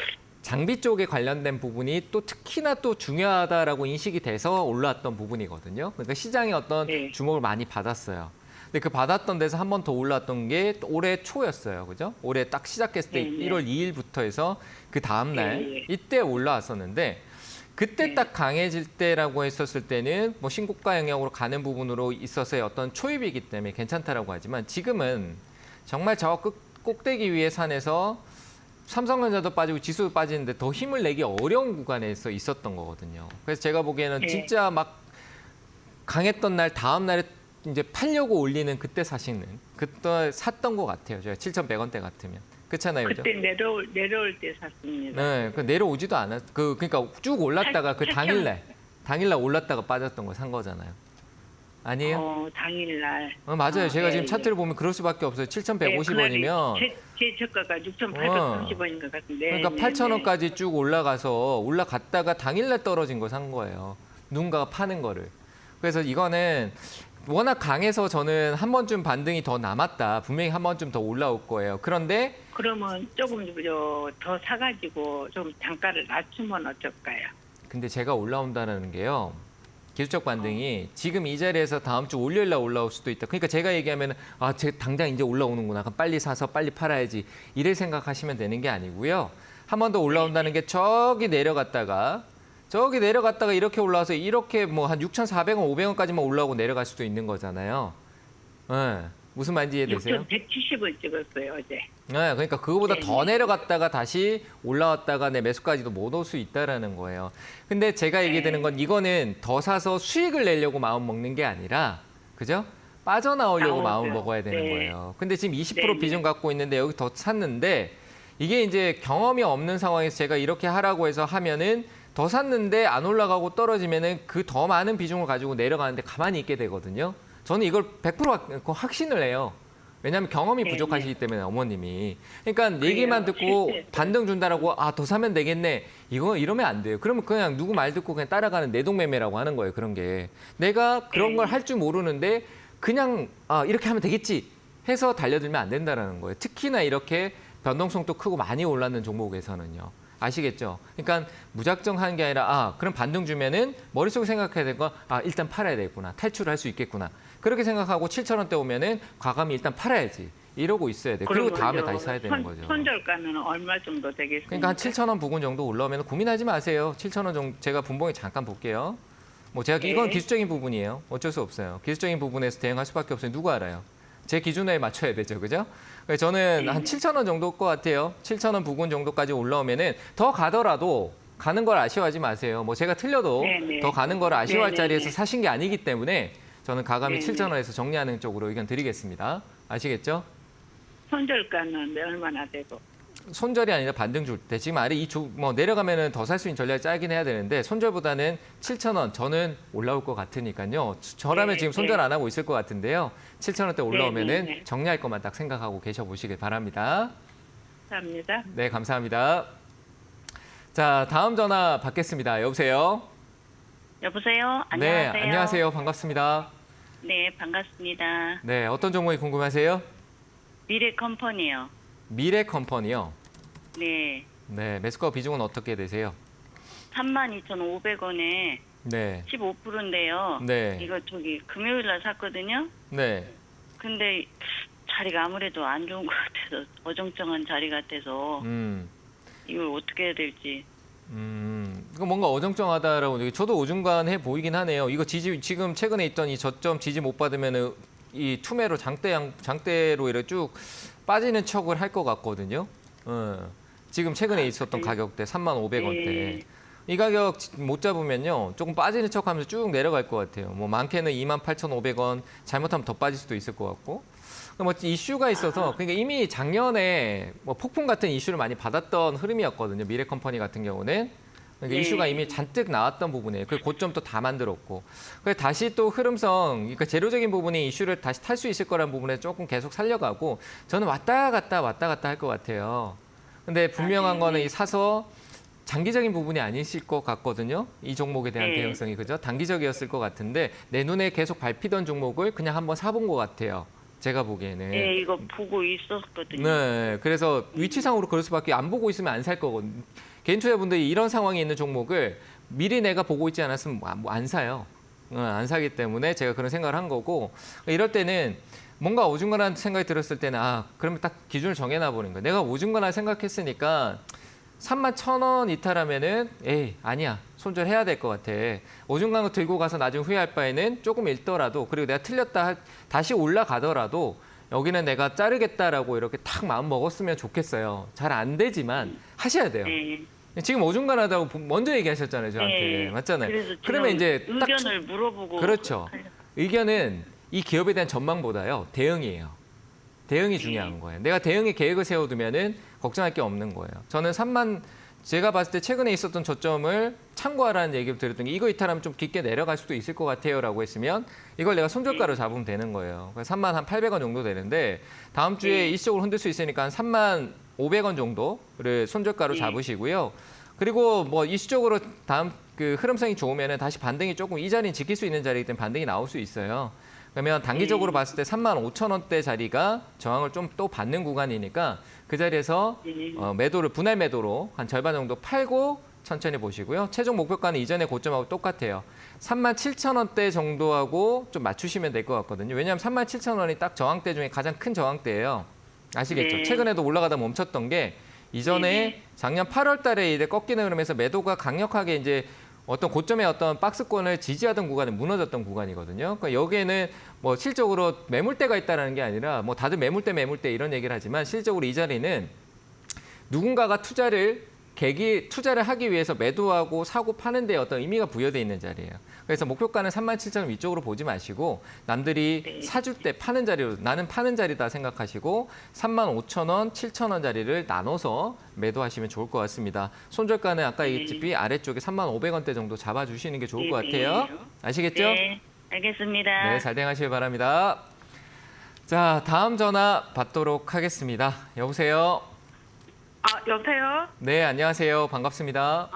장비 쪽에 관련된 부분이 또 특히나 또 중요하다라고 인식이 돼서 올라왔던 부분이거든요. 그러니까 시장에 어떤 네. 주목을 많이 받았어요. 근데 그 받았던 데서 한 번 더 올랐던 게 올해 초였어요. 그죠? 올해 딱 시작했을 때 네, 네. 1월 2일부터 해서 그 다음 날 네, 네. 이때 올라왔었는데 그때 네. 딱 강해질 때라고 했었을 때는 뭐 신고가 영역으로 가는 부분으로 있어서의 어떤 초입이기 때문에 괜찮다라고 하지만 지금은 정말 저 꼭대기 위의 산에서 삼성전자도 빠지고 지수도 빠지는데 더 힘을 내기 어려운 구간에서 있었던 거거든요. 그래서 제가 보기에는 네. 진짜 막 강했던 날 다음 날에 이제 팔려고 올리는 그때 사시는 그때 샀던 것 같아요. 제가 7,100원대 같으면 그렇잖아요, 그죠? 그때 내려올 때 샀습니다. 네, 그 내려오지도 않았. 그러니까 쭉 올랐다가 그 8,000. 당일날 올랐다가 빠졌던 거 산 거잖아요. 아니에요? 당일날. 맞아요. 제가 지금 예, 차트를 보면 그럴 수밖에 없어요. 7,150원이면 제 저가가 6,830원인 것 같은데. 그러니까 네, 8,000원까지 쭉 올라갔다가 당일날 떨어진 거 산 거예요. 누군가가 파는 거를. 그래서 이거는 워낙 강해서 저는 한 번쯤 반등이 더 남았다. 분명히 한 번쯤 더 올라올 거예요. 그런데 그러면 조금 더 사가지고 좀 단가를 낮추면 어떨까요? 근데 제가 올라온다는 게요. 기술적 반등이 지금 이 자리에서 다음 주 월요일 날 올라올 수도 있다. 그러니까 제가 얘기하면 제가 당장 이제 올라오는구나. 그럼 빨리 사서 빨리 팔아야지. 이래 생각하시면 되는 게 아니고요. 한 번 더 올라온다는 게 저기 내려갔다가 이렇게 올라와서 이렇게 뭐 한 6,400원, 500원까지만 올라오고 내려갈 수도 있는 거잖아요. 네. 무슨 말인지 이해되세요? 6,170원 찍었어요, 어제. 네, 그러니까 그거보다 네, 더 네. 내려갔다가 다시 올라왔다가 내 매수까지도 못 올 수 있다라는 거예요. 근데 제가 얘기되는 건 이거는 더 사서 수익을 내려고 마음 먹는 게 아니라, 그죠? 빠져나오려고 마음을 먹어야 되는 네. 거예요. 근데 지금 20% 네, 네. 비중 갖고 있는데 여기 더 샀는데 이게 이제 경험이 없는 상황에서 제가 이렇게 하라고 해서 하면은 더 샀는데 안 올라가고 떨어지면은 그 더 많은 비중을 가지고 내려가는데 가만히 있게 되거든요. 저는 이걸 100% 확신을 해요. 왜냐하면 경험이 네, 부족하시기 때문에 어머님이. 그러니까 얘기만 듣고 실수했어요. 반등 준다라고 더 사면 되겠네. 이거 이러면 안 돼요. 그러면 그냥 누구 말 듣고 그냥 따라가는 내동매매라고 하는 거예요. 그런 게. 내가 그런 걸 할 줄 모르는데 그냥 이렇게 하면 되겠지 해서 달려들면 안 된다는 거예요. 특히나 이렇게 변동성도 크고 많이 올랐는 종목에서는요. 아시겠죠? 그러니까 무작정 하는 게 아니라 그럼 반등 주면은 머릿속에 생각해야 될 거 일단 팔아야 되겠구나. 탈출을 할 수 있겠구나. 그렇게 생각하고 7,000원대 오면은 과감히 일단 팔아야지. 이러고 있어야 돼요. 그리고 다음에 다시 사야 되는 거죠. 손절가는 얼마 정도 되겠습니까? 그러니까 한 7,000원 부근 정도 올라오면 고민하지 마세요. 7,000원 정도 제가 분봉에 잠깐 볼게요. 뭐 제가 이건 네. 기술적인 부분이에요. 어쩔 수 없어요. 기술적인 부분에서 대응할 수밖에 없어요. 누구 알아요? 제 기준에 맞춰야 되죠. 그죠? 그래서 저는 한 7,000원 정도일 것 같아요. 7,000원 부근 정도까지 올라오면은 더 가더라도 가는 걸 아쉬워하지 마세요. 뭐 제가 틀려도 네네. 더 가는 걸 아쉬워할 네네네. 자리에서 사신 게 아니기 때문에 저는 가감히 네네. 7,000원에서 정리하는 쪽으로 의견 드리겠습니다. 아시겠죠? 손절가는 얼마나 되고? 손절이 아니라 반등 줄 때 지금 아래 뭐 내려가면은 더 살 수 있는 전략을 짜긴 해야 되는데 손절보다는 7,000원 저는 올라올 것 같으니까요. 저라면 네, 지금 손절 안 하고 있을 것 같은데요. 7,000원대 올라오면은 네. 정리할 것만 딱 생각하고 계셔 보시길 바랍니다. 감사합니다. 네, 감사합니다. 자, 다음 전화 받겠습니다. 여보세요? 여보세요? 네, 안녕하세요. 안녕하세요. 반갑습니다. 네, 반갑습니다. 네, 어떤 종목이 궁금하세요? 미래 컴퍼니요. 미래 컴퍼니요. 네. 네, 매수가 비중은 어떻게 되세요? 32,500원에 네. 15%인데요. 네. 이거 금요일 날 샀거든요. 네. 근데 자리가 아무래도 안 좋은 것 같아서 어정쩡한 자리 같아서 이걸 어떻게 해야 될지. 이거 뭔가 어정쩡하다라고 저도 오중간해 보이긴 하네요. 이거 지금 최근에 있던 이 저점 지지 못 받으면은 이 투매로 장대로 이렇게 쭉 빠지는 척을 할 것 같거든요. 지금 최근에 있었던 가격대 35,500원대. 네. 이 가격 못 잡으면요. 조금 빠지는 척하면서 쭉 내려갈 것 같아요. 뭐 많게는 28,500원, 잘못하면 더 빠질 수도 있을 것 같고. 뭐 이슈가 있어서 그러니까 이미 작년에 뭐 폭풍 같은 이슈를 많이 받았던 흐름이었거든요. 미래컴퍼니 같은 경우는. 그러니까 네. 이슈가 이미 잔뜩 나왔던 부분이에요. 그 고점도 다 만들었고. 그래서 다시 또 흐름성, 그러니까 재료적인 부분이 이슈를 다시 탈 수 있을 거라는 부분에 조금 계속 살려가고 저는 왔다 갔다 할 것 같아요. 근데 분명한 거는 이 사서 장기적인 부분이 아니실 것 같거든요. 이 종목에 대한 네. 대응성이 그죠? 단기적이었을 것 같은데 내 눈에 계속 밟히던 종목을 그냥 한번 사본 것 같아요. 제가 보기에는. 네, 이거 보고 있었거든요. 네, 그래서 위치상으로 그럴 수밖에 안 보고 있으면 안 살 거거든요. 개인 투자분들이 이런 상황에 있는 종목을 미리 내가 보고 있지 않았으면 안 사요. 안 사기 때문에 제가 그런 생각을 한 거고 이럴 때는 뭔가 오중간한 생각이 들었을 때는 그러면 딱 기준을 정해놔 보는 거예요. 내가 오중간한 생각했으니까 31,000원 이탈하면은 아니야. 손절해야 될 것 같아. 오중간 거 들고 가서 나중에 후회할 바에는 조금 읽더라도 그리고 내가 틀렸다 다시 올라가더라도 여기는 내가 자르겠다라고 이렇게 탁 마음 먹었으면 좋겠어요. 잘 안 되지만 하셔야 돼요. 네. 지금 오중간하다고 먼저 얘기하셨잖아요, 저한테. 네. 맞잖아요. 그래서 지금 그러면 이제 딱 의견을 물어보고 그렇죠. 의견은 이 기업에 대한 전망보다요. 대응이에요. 대응이 중요한 거예요. 내가 대응의 계획을 세워두면은 걱정할 게 없는 거예요. 저는 제가 봤을 때 최근에 있었던 저점을 참고하라는 얘기를 드렸던 게 이거 이탈하면 좀 깊게 내려갈 수도 있을 것 같아요라고 했으면 이걸 내가 손절가로 잡으면 되는 거예요. 그래서 3만 한 800원 정도 되는데 다음 주에 일시적으로 흔들 수 있으니까 한 3만 500원 정도를 손절가로 잡으시고요. 그리고 뭐 일시적으로 다음 그 흐름성이 좋으면은 다시 반등이 조금 이 자리는 지킬 수 있는 자리이기 때문에 반등이 나올 수 있어요. 그러면 단기적으로 봤을 때 3만 5천 원대 자리가 저항을 좀 또 받는 구간이니까 그 자리에서 매도를 분할 매도로 한 절반 정도 팔고 천천히 보시고요. 최종 목표가는 이전의 고점하고 똑같아요. 3만 7천 원대 정도하고 좀 맞추시면 될 것 같거든요. 왜냐하면 3만 7천 원이 딱 저항대 중에 가장 큰 저항대예요. 아시겠죠? 네. 최근에도 올라가다 멈췄던 게 이전에 작년 8월 달에 이제 꺾이는 흐름에서 매도가 강력하게 이제 어떤 고점의 어떤 박스권을 지지하던 구간은 무너졌던 구간이거든요. 그러니까 여기에는 뭐 실적으로 매물대가 있다는 게 아니라 뭐 다들 매물대 이런 얘기를 하지만 실적으로 이 자리는 누군가가 투자를 하기 위해서 매도하고 사고 파는 데 어떤 의미가 부여되어 있는 자리예요. 그래서 목표가는 37,000원 위쪽으로 보지 마시고 남들이 사줄 때 파는 자리로 나는 파는 자리다 생각하시고 35,000원, 7,000원 자리를 나눠서 매도하시면 좋을 것 같습니다. 손절가는 아까 얘기했듯이 아래쪽에 35,500원대 정도 잡아주시는 게 좋을 것 같아요. 아시겠죠? 네, 알겠습니다. 네, 잘 대응하시길 바랍니다. 자, 다음 전화 받도록 하겠습니다. 여보세요? 여보세요? 네, 안녕하세요. 반갑습니다.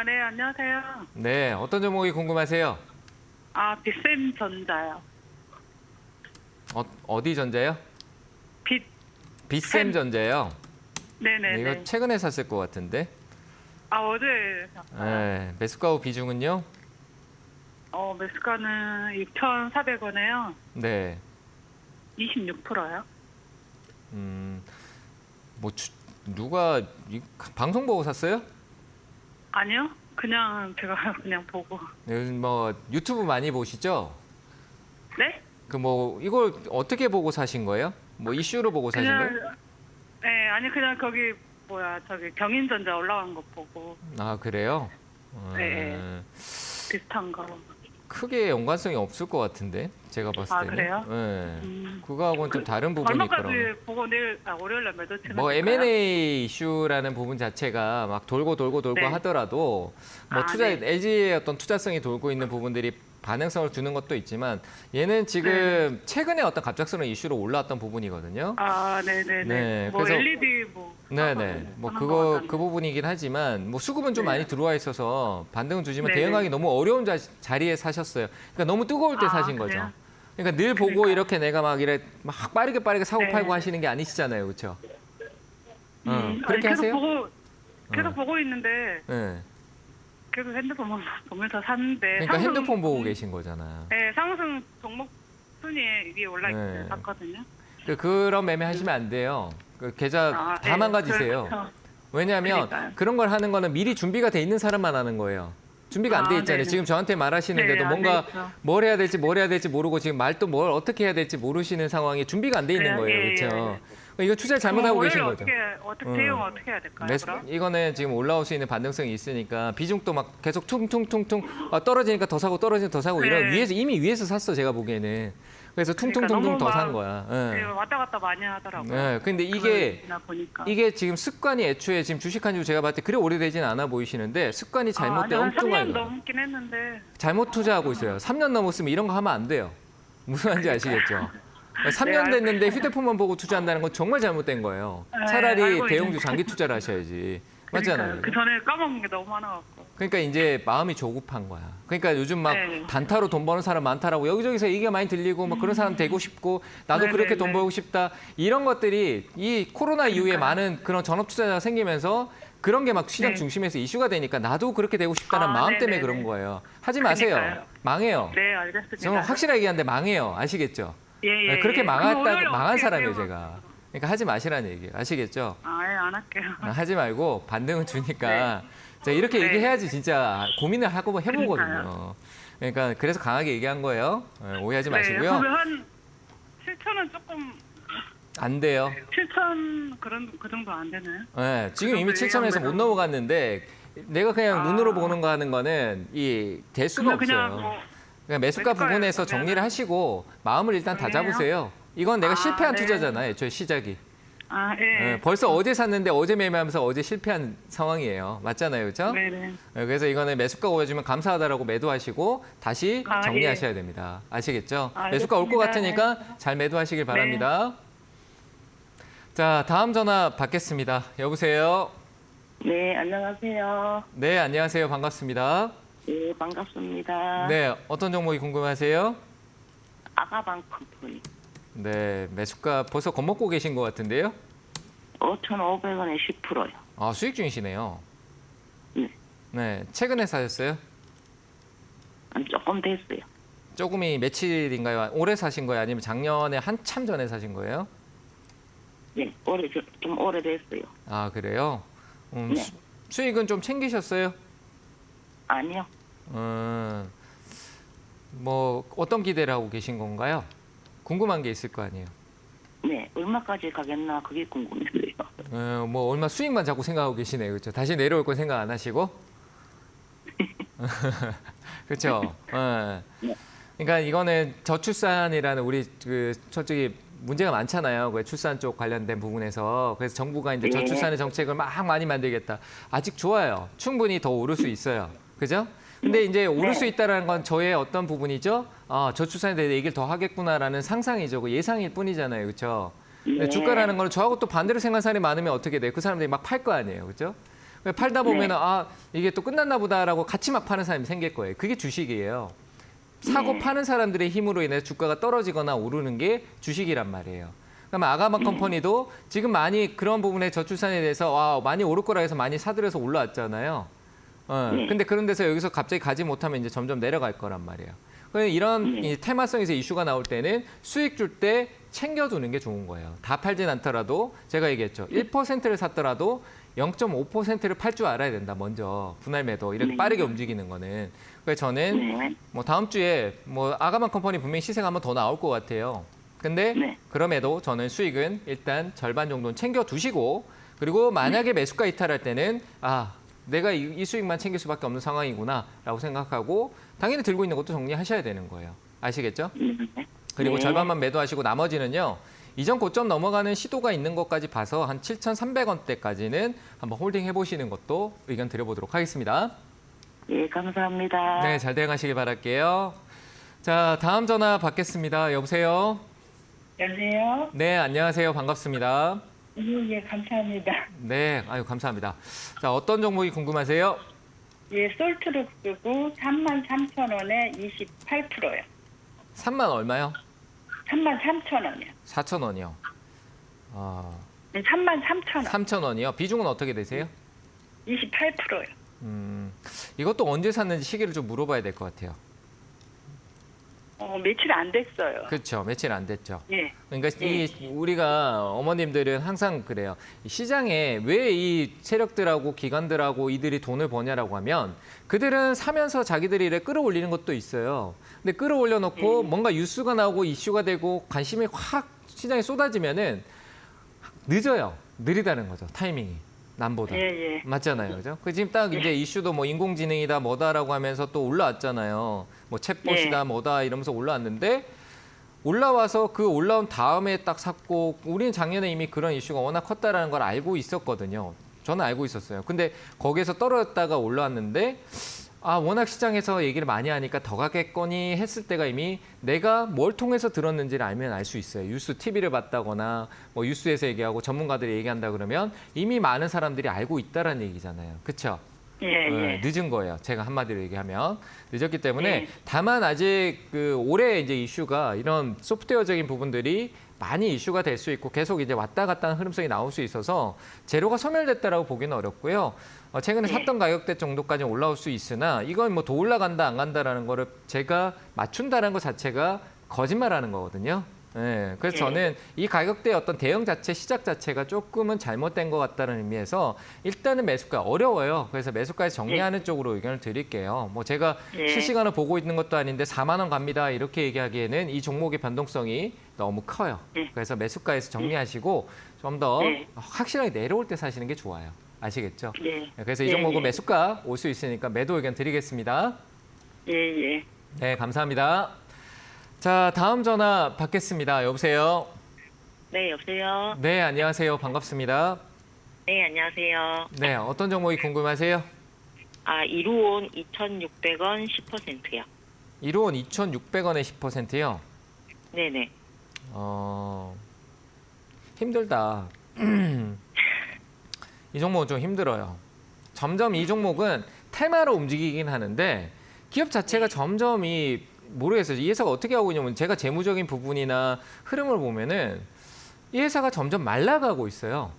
네, 안녕하세요. 네, 어떤 종목이 궁금하세요? 빗샘전자요. 어디 전자요? 빗샘 전자요. 네네네. 이거 최근에 샀을 것 같은데. 어제 네, 매수가 후 비중은요? 매수가는 6,400원에요. 네. 26%요. 뭐 누가 방송 보고 샀어요? 아니요. 그냥 제가 그냥 보고. 요즘 뭐 유튜브 많이 보시죠? 네? 그 뭐 이걸 어떻게 보고 사신 거예요? 뭐 이슈로 보고 사신 거예요? 네, 아니 그냥 거기 저기 경인전자 올라간 거 보고. 아, 그래요? 네. 비슷한 거. 크게 연관성이 없을 것 같은데 제가 봤을 때는. 그래요? 네. 그거하고는 좀 다른 부분이 얼마까지 있더라고요. 보고 월요일날 매도 치는 뭐 건가요? M&A 이슈라는 부분 자체가 막 돌고 네. 하더라도 뭐 투자 네. LG의 어떤 투자성이 돌고 있는 부분들이 반응성을 주는 것도 있지만 얘는 지금 최근에 어떤 갑작스러운 이슈로 올라왔던 부분이거든요. 네네네. 네, 뭐 그래서- LED 네네. 뭐 하는 그거 것 같던데. 그 부분이긴 하지만 뭐 수급은 좀 네. 많이 들어와 있어서 반등은 주지만 네네. 대응하기 너무 어려운 자리에 사셨어요. 그러니까 너무 뜨거울 때 사신 거죠. 그래요? 그러니까 늘 보고 그러니까요. 이렇게 내가 막 이래 막 빠르게 사고 네. 팔고 하시는 게 아니시잖아요, 그렇죠? 그렇게 계속 하세요? 계속 보고 있는데 네. 계속 핸드폰 보면서 샀는데. 그러니까 상승- 핸드폰 보고 계신 거잖아요. 네, 상승 종목 순위에 위에 올라 있어요. 네. 봤거든요. 그런 매매 하시면 안 돼요. 그 계좌 다 네, 망가지세요. 그렇죠. 왜냐하면 그러니까요. 그런 걸 하는 거는 미리 준비가 돼 있는 사람만 하는 거예요. 준비가 안 돼 있잖아요. 네네. 지금 저한테 말하시는데도 네, 안 뭔가 돼 있죠. 뭘 해야 될지 모르고 지금 말도 뭘 어떻게 해야 될지 모르시는 상황에 준비가 안 돼 있는 네, 거예요. 예, 그렇죠? 이거 투자를 잘못하고 계신 거죠. 어떻게 대응 어떻게 해야 될까요? 그럼? 이거는 지금 올라올 수 있는 반등성이 있으니까 비중도 막 계속 퉁퉁퉁퉁 떨어지니까 더 사고 떨어지니까 더 사고 이런 네. 이미 위에서 샀어 제가 보기에는. 그래서 퉁퉁퉁퉁 너무 더 산 막- 거야. 네, 왔다 갔다 많이 하더라고요. 네, 근데 보니까. 이게 지금 습관이 애초에 지금 주식한 지 제가 봤을 때 그리 오래되진 않아 보이시는데 습관이 잘못돼 한 엉뚱하게 3년 넘긴 했는데. 잘못 투자하고 있어요. 3년 넘었으면 이런 거 하면 안 돼요. 무슨 말인지 아시겠죠? 3년 네, 됐는데 휴대폰만 보고 투자한다는 건 정말 잘못된 거예요. 네, 차라리 알고 대형주 있는데. 장기 투자를 하셔야지. 맞잖아요. 그 전에 까먹은 게 너무 많아갖고. 그러니까 이제 마음이 조급한 거야. 그러니까 요즘 막 네. 단타로 돈 버는 사람 많다라고 여기저기서 얘기가 많이 들리고 막 그런 사람 되고 싶고 나도 네, 그렇게 네, 돈 네. 벌고 싶다. 이런 것들이 이 코로나 이후에 많은 그런 전업 투자자가 생기면서 그런 게 막 시장 네. 중심에서 이슈가 되니까 나도 그렇게 되고 싶다는 마음 네, 때문에 네, 그런 네. 거예요. 하지 마세요. 그러니까요. 망해요. 네, 알겠습니다. 저는 확실하게 얘기하는데 망해요. 아시겠죠? 예, 예, 그렇게 예. 그럼 망한 월요일에 사람이에요, 어떻게 제가. 그러니까 하지 마시라는 얘기예요. 아시겠죠? 안 할게요. 하지 말고 반등은 주니까 제가 이렇게 네. 얘기해야지 진짜 고민을 하고 해보거든요. 그러니까요. 그러니까 그래서 강하게 얘기한 거예요. 오해하지 마시고요. 네, 그러면 한 7천은 조금 안 돼요. 7천 그 정도 안 되나요? 네, 지금 이미 정도 7천에서 못 얘기하면 넘어갔는데 내가 그냥 눈으로 보는 거 하는 거는 이 될 수가 그냥 없어요. 뭐 그러니까 매수가 매수가에 부분에서 보면은 정리를 하시고 마음을 일단 그래요? 다잡으세요. 이건 내가 실패한 네. 투자잖아요. 애초에 시작이. 아, 예. 예, 벌써 어제 샀는데 어제 매매하면서 어제 실패한 상황이에요. 맞잖아요, 그렇죠? 네네. 그래서 이거는 매수가 오해주면 감사하다라고 매도하시고 다시 아, 정리하셔야 됩니다. 아시겠죠? 알겠습니다. 매수가 올 것 같으니까 잘 매도하시길 바랍니다. 자, 다음 전화 받겠습니다. 여보세요? 네, 안녕하세요. 네, 안녕하세요. 반갑습니다. 네, 반갑습니다. 네, 어떤 종목이 궁금하세요? 아가방 컴퍼니 네, 매수가 벌써 겁먹고 계신 것 같은데요? 5,500원에 10%요. 아, 수익 중이시네요. 네. 네, 최근에 사셨어요? 조금 됐어요. 조금이 며칠인가요? 올해 사신 거예요? 아니면 작년에 한참 전에 사신 거예요? 네, 좀 오래됐어요. 아, 그래요? 네. 수익은 좀 챙기셨어요? 아니요. 뭐 어떤 기대를 하고 계신 건가요? 궁금한 게 있을 거 아니에요. 네, 얼마까지 가겠나 그게 궁금해서요. 뭐 얼마 수익만 자꾸 생각하고 계시네요, 그렇죠? 다시 내려올 거 생각 안 하시고, 그렇죠? 그러니까 이거는 저출산이라는 우리 그 저쪽이 문제가 많잖아요. 그 출산 쪽 관련된 부분에서. 그래서 정부가 이제 저출산의 정책을 막 많이 만들겠다. 아직 좋아요. 충분히 더 오를 수 있어요. 그죠? 근데 이제 오를 수 있다는 건 저의 어떤 부분이죠? 아, 저출산에 대해 얘기를 더 하겠구나라는 상상이죠. 그 예상일 뿐이잖아요. 그렇죠? 근데 주가라는 거는 저하고 또 반대로 생각하는 사람이 많으면 어떻게 돼요? 그 사람들이 막 팔 거 아니에요. 그렇죠? 팔다 보면은 아, 이게 또 끝났나 보다라고 같이 막 파는 사람이 생길 거예요. 그게 주식이에요. 사고 파는 사람들의 힘으로 인해서 주가가 떨어지거나 오르는 게 주식이란 말이에요. 그러면 아가방 컴퍼니도 지금 많이 그런 부분에 저출산에 대해서 와, 많이 오를 거라 해서 많이 사들여서 올라왔잖아요. 근데 그런 데서 여기서 갑자기 가지 못하면 이제 점점 내려갈 거란 말이에요. 그래서 이런 이 테마성에서 이슈가 나올 때는 수익 줄 때 챙겨두는 게 좋은 거예요. 다 팔진 않더라도 제가 얘기했죠. 1%를 샀더라도 0.5%를 팔 줄 알아야 된다. 먼저 분할 매도 이렇게 빠르게 움직이는 거는. 그래서 저는 뭐 다음 주에 뭐 아가방 컴퍼니 분명히 시세가 한번 더 나올 것 같아요. 근데 그럼에도 저는 수익은 일단 절반 정도는 챙겨두시고 그리고 만약에 매수가 이탈할 때는 아 내가 이 수익만 챙길 수밖에 없는 상황이구나라고 생각하고 당연히 들고 있는 것도 정리하셔야 되는 거예요. 아시겠죠? 그리고 절반만 매도하시고 나머지는요. 이전 고점 넘어가는 시도가 있는 것까지 봐서 한 7,300원대까지는 한번 홀딩 해보시는 것도 의견 드려보도록 하겠습니다. 예, 감사합니다. 네, 잘 대응하시길 바랄게요. 자, 다음 전화 받겠습니다. 여보세요? 여보세요? 네, 안녕하세요. 반갑습니다. 예, 감사합니다. 네, 아유, 감사합니다. 자, 어떤 종목이 궁금하세요? 예, 솔트를 끄고 33,000원에 28%요. 3만 얼마요? 33,000원이요. 4,000원이요. 아, 네, 33,000원. 3,000원이요. 비중은 어떻게 되세요? 28%요. 이것도 언제 샀는지 시기를 좀 물어봐야 될 것 같아요. 며칠 안 됐어요. 그렇죠. 며칠 안 됐죠. 예. 그러니까 우리가 어머님들은 항상 그래요. 시장에 왜 이 세력들하고 기관들하고 이들이 돈을 버냐라고 하면 그들은 사면서 자기들이 이래 끌어올리는 것도 있어요. 근데 끌어올려놓고 뭔가 뉴스가 나오고 이슈가 되고 관심이 확 시장에 쏟아지면은 늦어요. 느리다는 거죠. 타이밍이. 남보다. 예. 맞잖아요. 그죠? 그 지금 딱 이제 이슈도 뭐 인공지능이다 뭐다라고 하면서 또 올라왔잖아요. 뭐 챗봇이다 뭐다 이러면서 올라왔는데 올라와서 그 올라온 다음에 딱 샀고 우리는 작년에 이미 그런 이슈가 워낙 컸다라는 걸 알고 있었거든요. 저는 알고 있었어요. 근데 거기에서 떨어졌다가 올라왔는데 아 워낙 시장에서 얘기를 많이 하니까 더 가겠거니 했을 때가 이미 내가 뭘 통해서 들었는지를 알면 알 수 있어요. 뉴스 TV를 봤다거나 뭐 뉴스에서 얘기하고 전문가들이 얘기한다 그러면 이미 많은 사람들이 알고 있다라는 얘기잖아요. 그렇죠? 예. 늦은 거예요. 제가 한마디로 얘기하면 늦었기 때문에 다만 아직 그 올해 이제 이슈가 이런 소프트웨어적인 부분들이 많이 이슈가 될 수 있고 계속 이제 왔다 갔다 하는 흐름성이 나올 수 있어서 제로가 소멸됐다라고 보기는 어렵고요. 최근에 샀던 가격대 정도까지 올라올 수 있으나 이건 뭐 더 올라간다 안 간다라는 거를 제가 맞춘다는 것 자체가 거짓말하는 거거든요. 네, 그래서 저는 이 가격대의 어떤 대응 자체, 시작 자체가 조금은 잘못된 것 같다는 의미에서 일단은 매수가 어려워요. 그래서 매수가에서 정리하는 쪽으로 의견을 드릴게요. 뭐 제가 실시간으로 보고 있는 것도 아닌데 4만 원 갑니다. 이렇게 얘기하기에는 이 종목의 변동성이 너무 커요. 그래서 매수가에서 정리하시고 좀 더 확실하게 내려올 때 사시는 게 좋아요. 아시겠죠? 그래서 이 종목은 매수가 올 수 있으니까 매도 의견 드리겠습니다. 예. 네, 감사합니다. 자, 다음 전화 받겠습니다. 여보세요? 네, 여보세요. 네, 안녕하세요. 반갑습니다. 네, 안녕하세요. 네, 어떤 종목이 궁금하세요? 이루온 2,600원 10%요. 이로원 2,600원에 10%요. 네네. 힘들다. 이 종목은 좀 힘들어요. 점점 이 종목은 테마로 움직이긴 하는데 기업 자체가 점점 모르겠어요. 이 회사가 어떻게 하고 있냐면 제가 재무적인 부분이나 흐름을 보면은 이 회사가 점점 말라가고 있어요.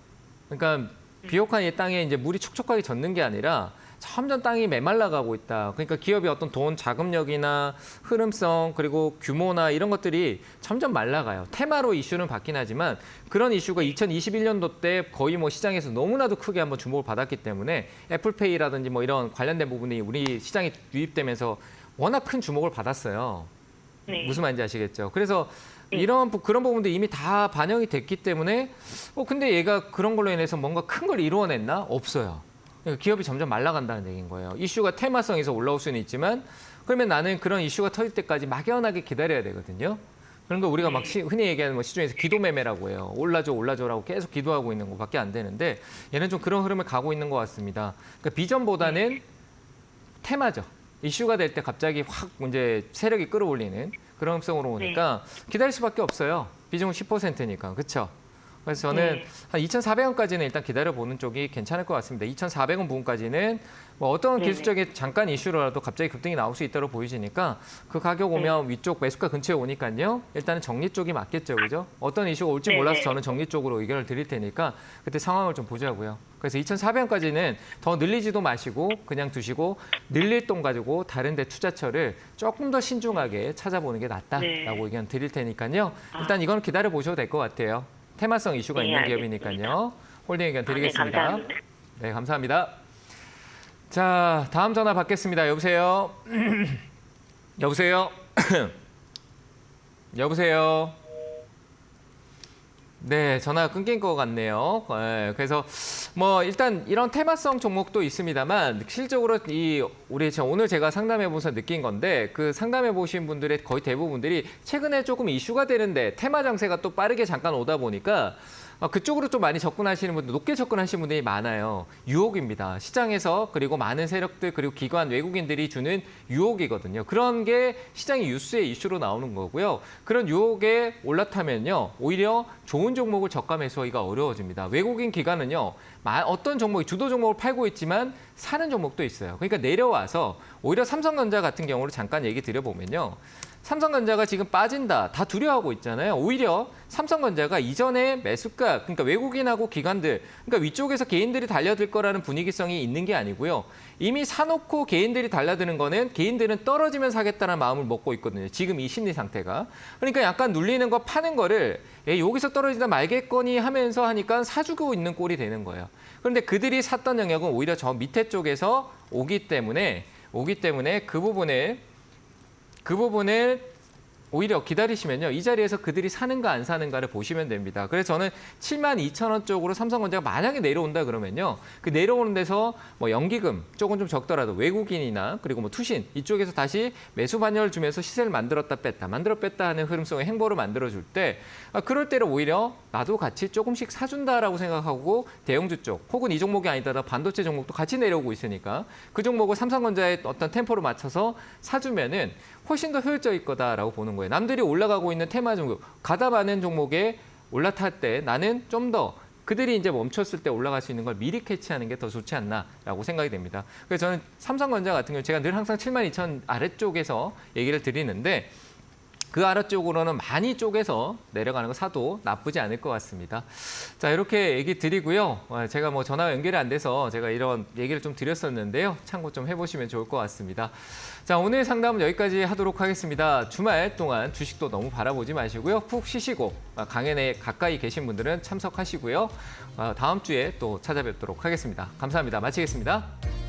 그러니까 비옥한 이 땅에 이제 물이 촉촉하게 젖는 게 아니라 점점 땅이 메말라가고 있다. 그러니까 기업이 어떤 돈 자금력이나 흐름성 그리고 규모나 이런 것들이 점점 말라가요. 테마로 이슈는 받긴 하지만 그런 이슈가 2021년도 때 거의 뭐 시장에서 너무나도 크게 한번 주목을 받았기 때문에 애플페이라든지 뭐 이런 관련된 부분이 우리 시장에 유입되면서 워낙 큰 주목을 받았어요. 네. 무슨 말인지 아시겠죠? 그래서 그런 부분도 이미 다 반영이 됐기 때문에 근데 얘가 그런 걸로 인해서 뭔가 큰 걸 이루어냈나? 없어요. 그러니까 기업이 점점 말라간다는 얘기인 거예요. 이슈가 테마성에서 올라올 수는 있지만 그러면 나는 그런 이슈가 터질 때까지 막연하게 기다려야 되거든요. 그런 거 우리가 막 흔히 얘기하는 뭐 시중에서 기도 매매라고 해요. 올라줘라고 계속 기도하고 있는 것밖에 안 되는데 얘는 좀 그런 흐름을 가고 있는 것 같습니다. 그러니까 비전보다는 테마죠. 이슈가 될 때 갑자기 확 이제 세력이 끌어올리는 그런 음성으로 오니까 기다릴 수밖에 없어요. 비중은 10%니까. 그렇죠? 그래서 저는 한 2,400원까지는 일단 기다려보는 쪽이 괜찮을 것 같습니다. 2,400원 부분까지는 뭐 어떤 기술적인 잠깐 이슈로라도 갑자기 급등이 나올 수 있다고 보이시니까 그 가격 오면 위쪽 매수가 근처에 오니까요. 일단은 정리 쪽이 맞겠죠. 그죠? 어떤 이슈가 올지 몰라서 저는 정리 쪽으로 의견을 드릴 테니까 그때 상황을 좀 보자고요. 그래서 2,400원까지는 더 늘리지도 마시고 그냥 두시고 늘릴 돈 가지고 다른 데 투자처를 조금 더 신중하게 찾아보는 게 낫다라고 의견 드릴 테니까요. 일단 이건 기다려보셔도 될 것 같아요. 테마성 이슈가 있는 기업이니까요. 홀딩 의견 드리겠습니다. 감사합니다. 네, 감사합니다. 자, 다음 전화 받겠습니다. 여보세요? 여보세요? 여보세요? 네, 전화가 끊긴 것 같네요. 네, 그래서 뭐 일단 이런 테마성 종목도 있습니다만 실적으로 오늘 제가 상담해 보면서 느낀 건데 그 상담해 보신 분들의 거의 대부분들이 최근에 조금 이슈가 되는데 테마 장세가 또 빠르게 잠깐 오다 보니까 그쪽으로 좀 많이 접근하시는 분들, 높게 접근하시는 분들이 많아요. 유혹입니다. 시장에서 그리고 많은 세력들 그리고 기관 외국인들이 주는 유혹이거든요. 그런 게 시장의 뉴스의 이슈로 나오는 거고요. 그런 유혹에 올라타면요. 오히려 좋은 종목을 저가 매수하기가 어려워집니다. 외국인 기관은요. 어떤 종목이 주도 종목을 팔고 있지만 사는 종목도 있어요. 그러니까 내려와서 오히려 삼성전자 같은 경우를 잠깐 얘기 드려보면요. 삼성전자가 지금 빠진다. 다 두려워하고 있잖아요. 오히려 삼성전자가 이전에 매수가, 그러니까 외국인하고 기관들, 그러니까 위쪽에서 개인들이 달려들 거라는 분위기성이 있는 게 아니고요. 이미 사놓고 개인들이 달려드는 거는 개인들은 떨어지면 사겠다는 마음을 먹고 있거든요. 지금 이 심리 상태가. 그러니까 약간 눌리는 거 파는 거를 여기서 떨어지다 말겠거니 하면서 하니까 사주고 있는 꼴이 되는 거예요. 그런데 그들이 샀던 영역은 오히려 저 밑에 쪽에서 오기 때문에 그 부분을 오히려 기다리시면요. 이 자리에서 그들이 사는가 안 사는가를 보시면 됩니다. 그래서 저는 72,000원 쪽으로 삼성전자가 만약에 내려온다 그러면요. 그 내려오는 데서 뭐 연기금 조금 좀 적더라도 외국인이나 그리고 뭐 투신 이쪽에서 다시 매수 반열을 주면서 시세를 만들었다 뺐다 하는 흐름성의 행보를 만들어줄 때 그럴 때를 오히려 나도 같이 조금씩 사준다라고 생각하고 대형주 쪽 혹은 이 종목이 아니더라도 반도체 종목도 같이 내려오고 있으니까 그 종목을 삼성전자의 어떤 템포를 맞춰서 사주면은 훨씬 더 효율적일 거다라고 보는 거예요. 남들이 올라가고 있는 테마 종목, 가담하는 종목에 올라탈 때 나는 좀 더 그들이 이제 멈췄을 때 올라갈 수 있는 걸 미리 캐치하는 게 더 좋지 않나라고 생각이 됩니다. 그래서 저는 삼성전자 같은 경우 제가 늘 항상 72,000 아래쪽에서 얘기를 드리는데 그 아래쪽으로는 많이 쪼개서 내려가는 거 사도 나쁘지 않을 것 같습니다. 자, 이렇게 얘기 드리고요. 제가 뭐 전화가 연결이 안 돼서 제가 이런 얘기를 좀 드렸었는데요. 참고 좀 해보시면 좋을 것 같습니다. 자, 오늘 상담은 여기까지 하도록 하겠습니다. 주말 동안 주식도 너무 바라보지 마시고요. 푹 쉬시고 강연에 가까이 계신 분들은 참석하시고요. 다음 주에 또 찾아뵙도록 하겠습니다. 감사합니다. 마치겠습니다.